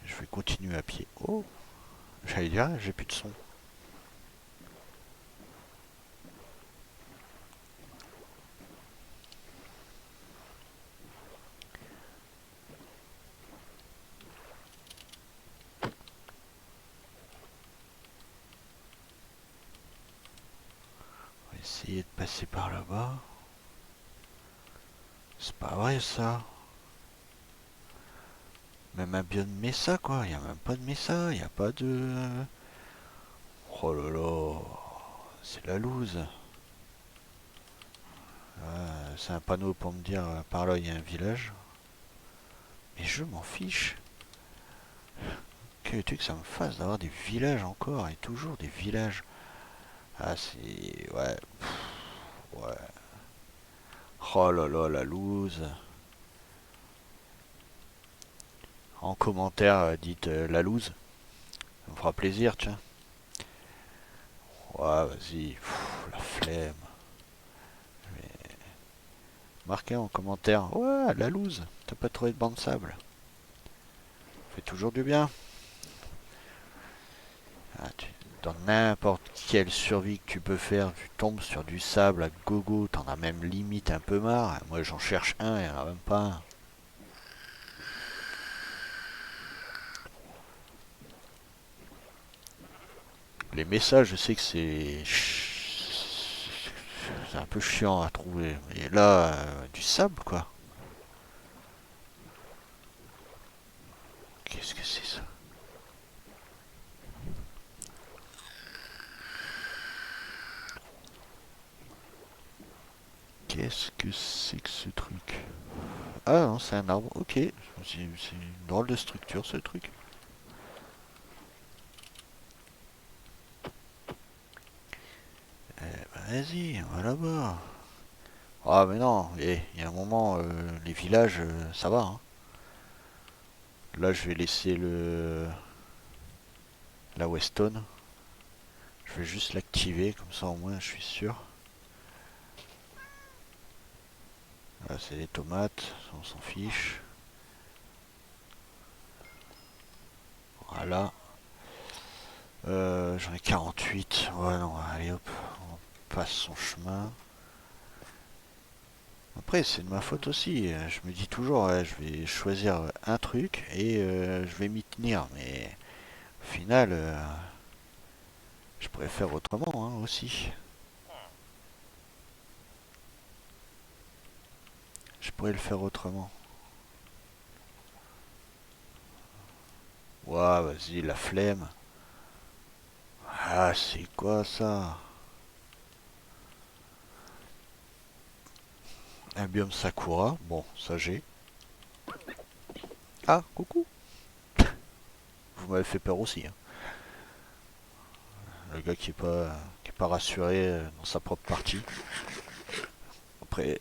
Je vais continuer à pied. Oh, j'allais dire, j'ai plus de son. On va essayer de passer par là-bas. C'est pas vrai ça. Même un biome Mesa quoi. Il y a même pas de Mesa. Il n'y a pas de. Oh là là. C'est la loose. C'est un panneau pour me dire par là il y a un village. Mais je m'en fiche. Que veux-tu que ça me fasse d'avoir des villages encore et toujours des villages. Ah c'est. Ouais. Ouais. Oh là là la loose. En commentaire, dites la loose. Ça me fera plaisir, tiens. Ouais, vas-y. La flemme. Marquez en commentaire. Ouais, la loose. T'as pas trouvé de banc de sable. Fait toujours du bien. Ah, dans n'importe quelle survie que tu peux faire, tu tombes sur du sable à gogo. T'en as même limite un peu marre. Moi, j'en cherche un, il n'y en a même pas un. Les messages, je sais que c'est un peu chiant à trouver. Et là, du sable, quoi. Qu'est-ce que c'est ça? Qu'est-ce que c'est que ce truc? Ah non, c'est un arbre. Ok. C'est une drôle de structure, ce truc. Vas-y, on va là-bas. Ah mais non, il y a un moment, les villages, ça va, hein. Là, je vais laisser la Weston. Je vais juste l'activer, comme ça au moins je suis sûr. Là, c'est des tomates, on s'en fiche. Voilà. J'en ai 48. Ouais, non, allez hop, on passe son chemin. Après, c'est de ma faute aussi. Je me dis toujours, ouais, je vais choisir un truc et je vais m'y tenir. Mais au final, je pourrais faire autrement hein, aussi. Je pourrais le faire autrement. Ouah, vas-y, la flemme. Ah, c'est quoi ça? Un biome Sakura. Bon, ça j'ai. Ah, coucou. Vous m'avez fait peur aussi, hein. Le gars qui est pas rassuré dans sa propre partie. Après,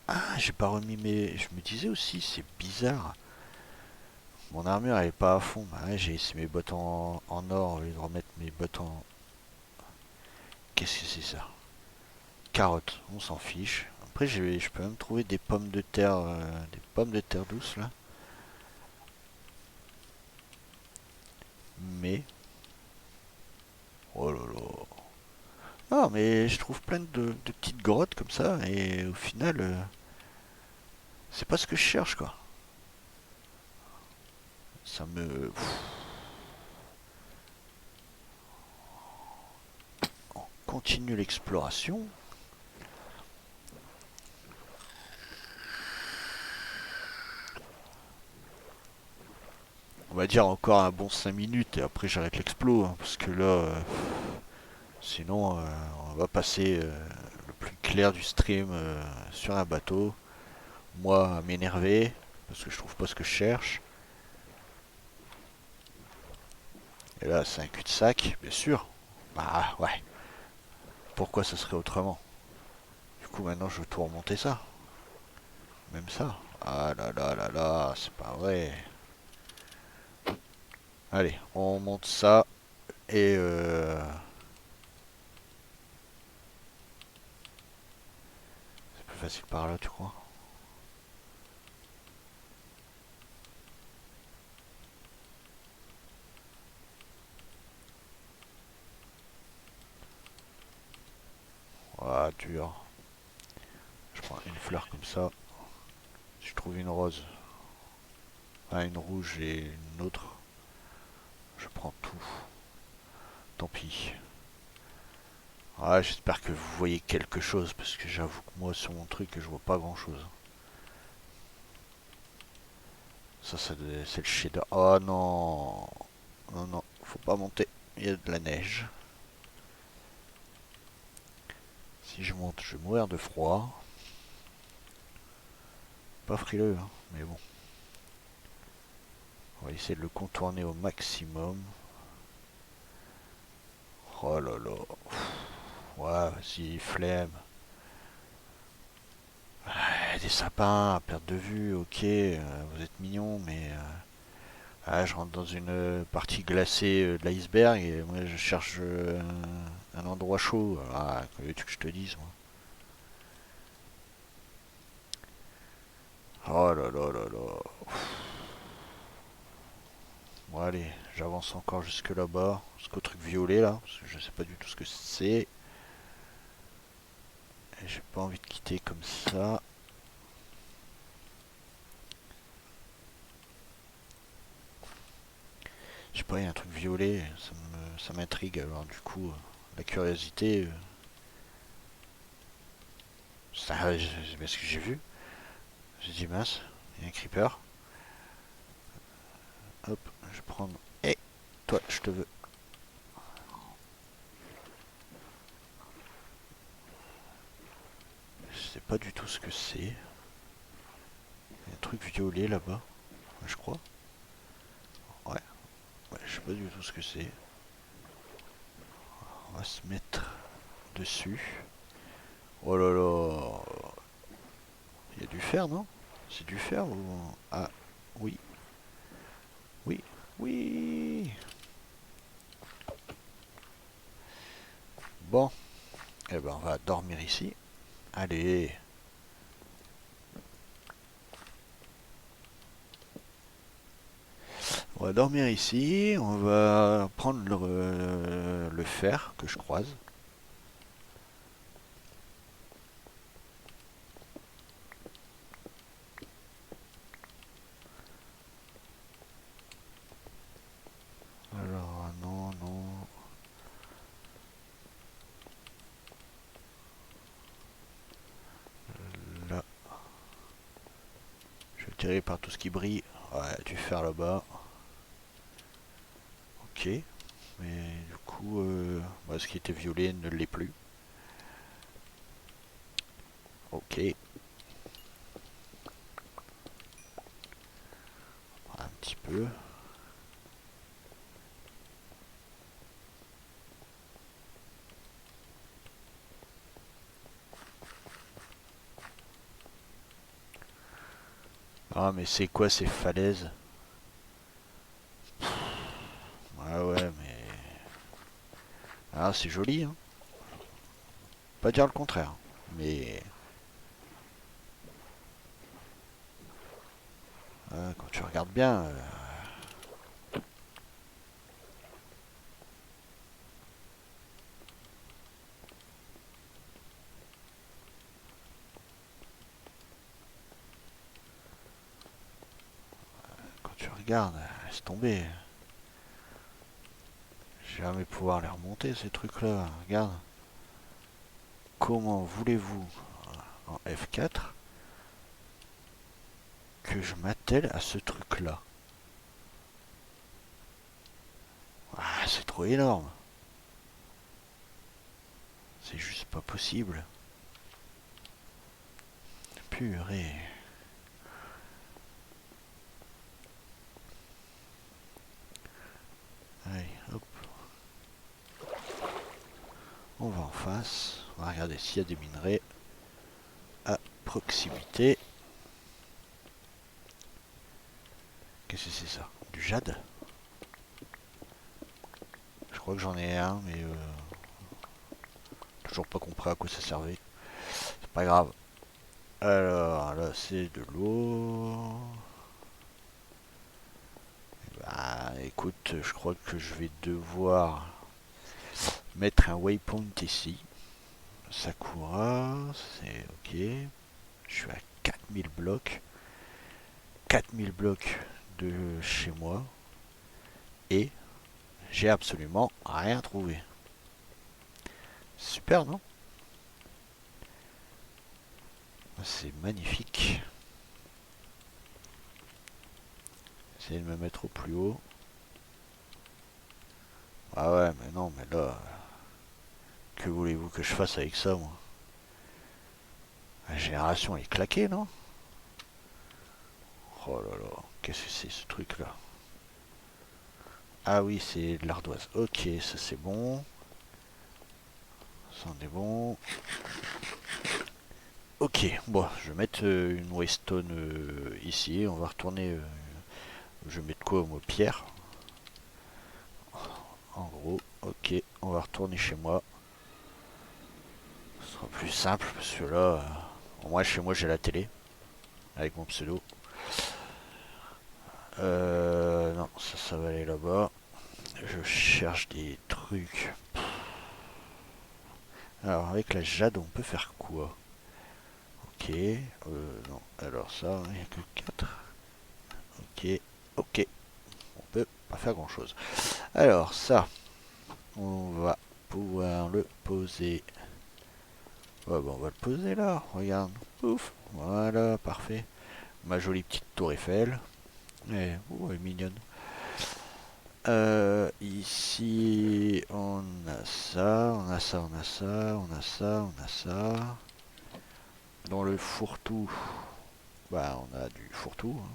ah, j'ai pas remis mes. Je me disais aussi, c'est bizarre. Mon armure elle est pas à fond. Bah ouais, j'ai essayé mes bottes en or au lieu de remettre mes bottes en. Qu'est-ce que c'est ça? Carottes, on s'en fiche. Après, je peux même trouver des pommes de terre douces là. Mais, oh là là. Ah, mais je trouve plein de petites grottes comme ça et au final, c'est pas ce que je cherche quoi. Ça me... On continue l'exploration. On va dire encore un bon 5 minutes et après j'arrête l'explo, hein, parce que là, sinon on va passer le plus clair du stream sur un bateau. Moi à m'énerver, parce que je trouve pas ce que je cherche. Et là c'est un cul-de-sac, bien sûr. Bah ouais, pourquoi ça serait autrement? Du coup maintenant je veux tout remonter ça. Même ça. Ah là là là là, c'est pas vrai. Allez, on monte ça et c'est plus facile par là, tu crois? Ah, dur. Je prends une fleur comme ça. Si je trouve une rose, une rouge et une autre, je prends tout. Tant pis. Ah, j'espère que vous voyez quelque chose, parce que j'avoue que moi, sur mon truc, je vois pas grand chose. Ça, c'est le shader. Oh non! Non, non, faut pas monter. Il y a de la neige. Si je monte, je vais mourir de froid. Pas frileux, hein, mais bon. On va essayer de le contourner au maximum. Oh là là. Ouais, vas-y, flemme. Des sapins à perte de vue, ok, vous êtes mignons, mais je rentre dans une partie glacée de l'iceberg et moi je cherche un endroit chaud. Ah, que veux-tu que je te dise, moi? Oh là là là là. Bon, allez, j'avance encore jusque là-bas, jusqu'au truc violet là, parce que je sais pas du tout ce que c'est. Et j'ai pas envie de quitter comme ça. Je sais pas, il y a un truc violet, ça m'intrigue. Alors du coup, la curiosité, c'est bien ce que j'ai vu. J'ai dit mince, il y a un creeper. Hop, je vais prendre. Eh, toi, je te veux. Je sais pas du tout ce que c'est. Il y a un truc violet là-bas, je crois. Ouais, ouais, je sais pas du tout ce que c'est. On va se mettre dessus. Oh là là. Il y a du fer, non? C'est du fer ou... Ah, oui, oui, oui. Bon, eh ben on va dormir ici. Allez. On va dormir ici. On va prendre le fer que je croise. Alors, non, non. Là, je vais tirer par tout ce qui brille. Ouais, du fer là-bas. Ok. Mais du coup, ce qui était violet ne l'est plus. Ok. Un petit peu. Ah, mais c'est quoi ces falaises? Ah ouais, mais... Ah, c'est joli, hein. Pas dire le contraire. Mais... quand tu regardes bien... quand tu regardes... laisse tomber. Je vais jamais pouvoir les remonter ces trucs-là. Regarde. Comment voulez-vous en F4 que je m'attelle à ce truc-là? Ah, c'est trop énorme. C'est juste pas possible. Purée. Allez, hop. On va en face. On va regarder s'il y a des minerais à proximité. Qu'est-ce que c'est ça? Du jade? Je crois que j'en ai un, mais toujours pas compris à quoi ça servait. C'est pas grave. Alors là, c'est de l'eau. Bah écoute, je crois que je vais devoir mettre un waypoint ici. Sakura, c'est ok. Je suis à 4000 blocs. 4000 blocs de chez moi. Et j'ai absolument rien trouvé. Super, non? C'est magnifique. Essayez de me mettre au plus haut. Ah ouais, mais non, mais là... Que voulez-vous que je fasse avec ça, moi? La génération est claquée, non? Oh là là, qu'est-ce que c'est ce truc-là? Ah oui, c'est de l'ardoise. Ok, ça c'est bon. Ça en est bon. Ok, bon, je vais mettre une waystone ici. On va retourner... je vais mettre quoi, moi? Pierre. En gros, ok, on va retourner chez moi. Ce sera plus simple, parce que là... au moins, chez moi, j'ai la télé. Avec mon pseudo. Non, ça va aller là-bas. Je cherche des trucs. Alors, avec la jade, on peut faire quoi? Ok. Non. Alors ça, il n'y a que 4. Ok. Ok. On peut pas faire grand-chose. Alors, ça, on va pouvoir le poser. Ouais, bon, on va le poser là. Regarde. Pouf. Voilà, parfait. Ma jolie petite tour Eiffel. Eh, oh, elle est mignonne. Ici, on a ça, on a ça, on a ça, on a ça, on a ça. Dans le fourre-tout, bah, on a du fourre-tout. Hein.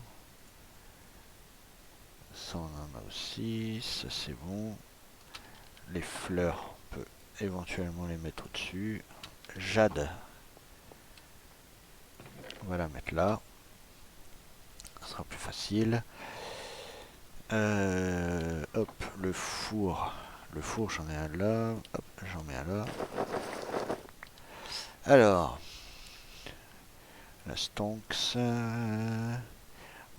Ça, on en a aussi. Ça, c'est bon. Les fleurs, on peut éventuellement les mettre au-dessus. Jade, on va la mettre là. Ça sera plus facile. Hop, le four. Le four, j'en ai un là. Hop, j'en mets un là. Alors, la stonks.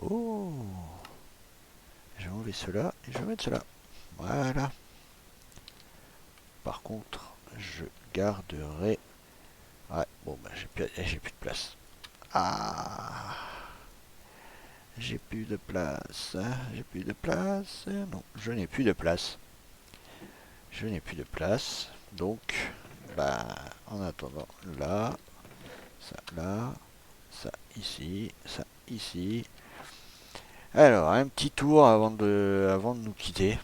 Oh, je vais enlever cela et je vais mettre cela. Voilà. Par contre, je garderai... Ouais, bon, bah, j'ai plus de place. Ah, j'ai plus de place. J'ai plus de place. Non, je n'ai plus de place. Je n'ai plus de place. Donc, bah, en attendant, là, ça ici, ça ici. Alors, un petit tour avant de nous quitter.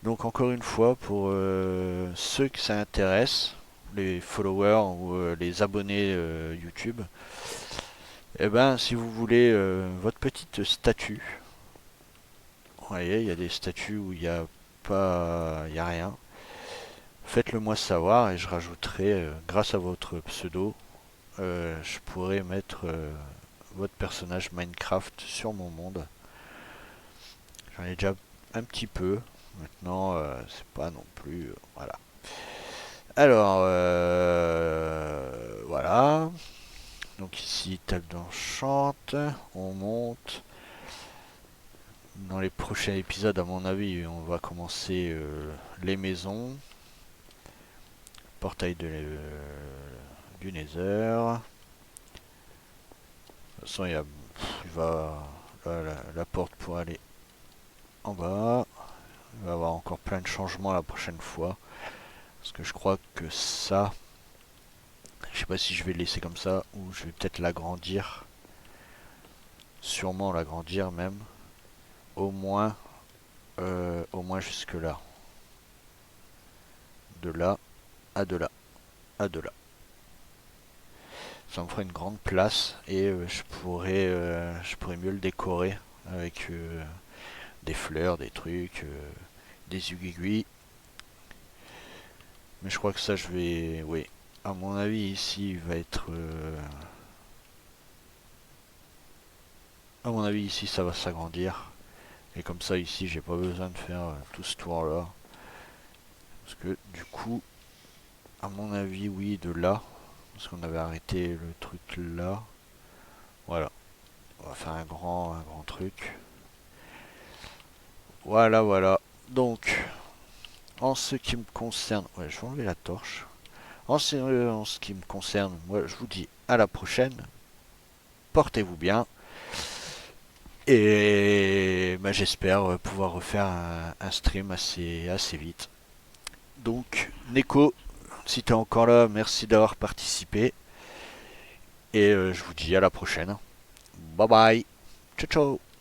Donc encore une fois, pour ceux que ça intéresse, les followers ou les abonnés YouTube, eh ben si vous voulez votre petite statue, vous voyez, il y a des statues où il n'y a pas, il y a rien. Faites-le moi savoir et je rajouterai, grâce à votre pseudo, je pourrais mettre votre personnage Minecraft sur mon monde. J'en ai déjà un petit peu. Maintenant, c'est pas non plus, voilà. Alors, voilà. Donc ici, table d'enchante. On monte. Dans les prochains épisodes, à mon avis, on va commencer les maisons. Portail du Nether. De toute façon, il va la porte pour aller en bas. Il va y avoir encore plein de changements la prochaine fois. Parce que je crois que ça, je sais pas si je vais le laisser comme ça ou je vais peut-être l'agrandir. Sûrement l'agrandir même. Au moins jusque là. De là à de là à de là. Ça me fera une grande place et je pourrais mieux le décorer avec des fleurs, des trucs, des aiguilles. Mais je crois que ça, je vais, oui. À mon avis, ici, il va être. À mon avis, ici, ça va s'agrandir. Et comme ça, ici, j'ai pas besoin de faire tout ce tour-là. Parce que du coup, à mon avis, oui, de là. Parce qu'on avait arrêté le truc là. Voilà. On va faire un grand truc. Voilà, voilà. Donc, en ce qui me concerne, ouais, je vais enlever la torche. En ce qui me concerne, moi, je vous dis à la prochaine. Portez-vous bien. Et bah, j'espère pouvoir refaire un stream assez vite. Donc, Neko, si t'es encore là, merci d'avoir participé. Et je vous dis à la prochaine. Bye bye. Ciao ciao.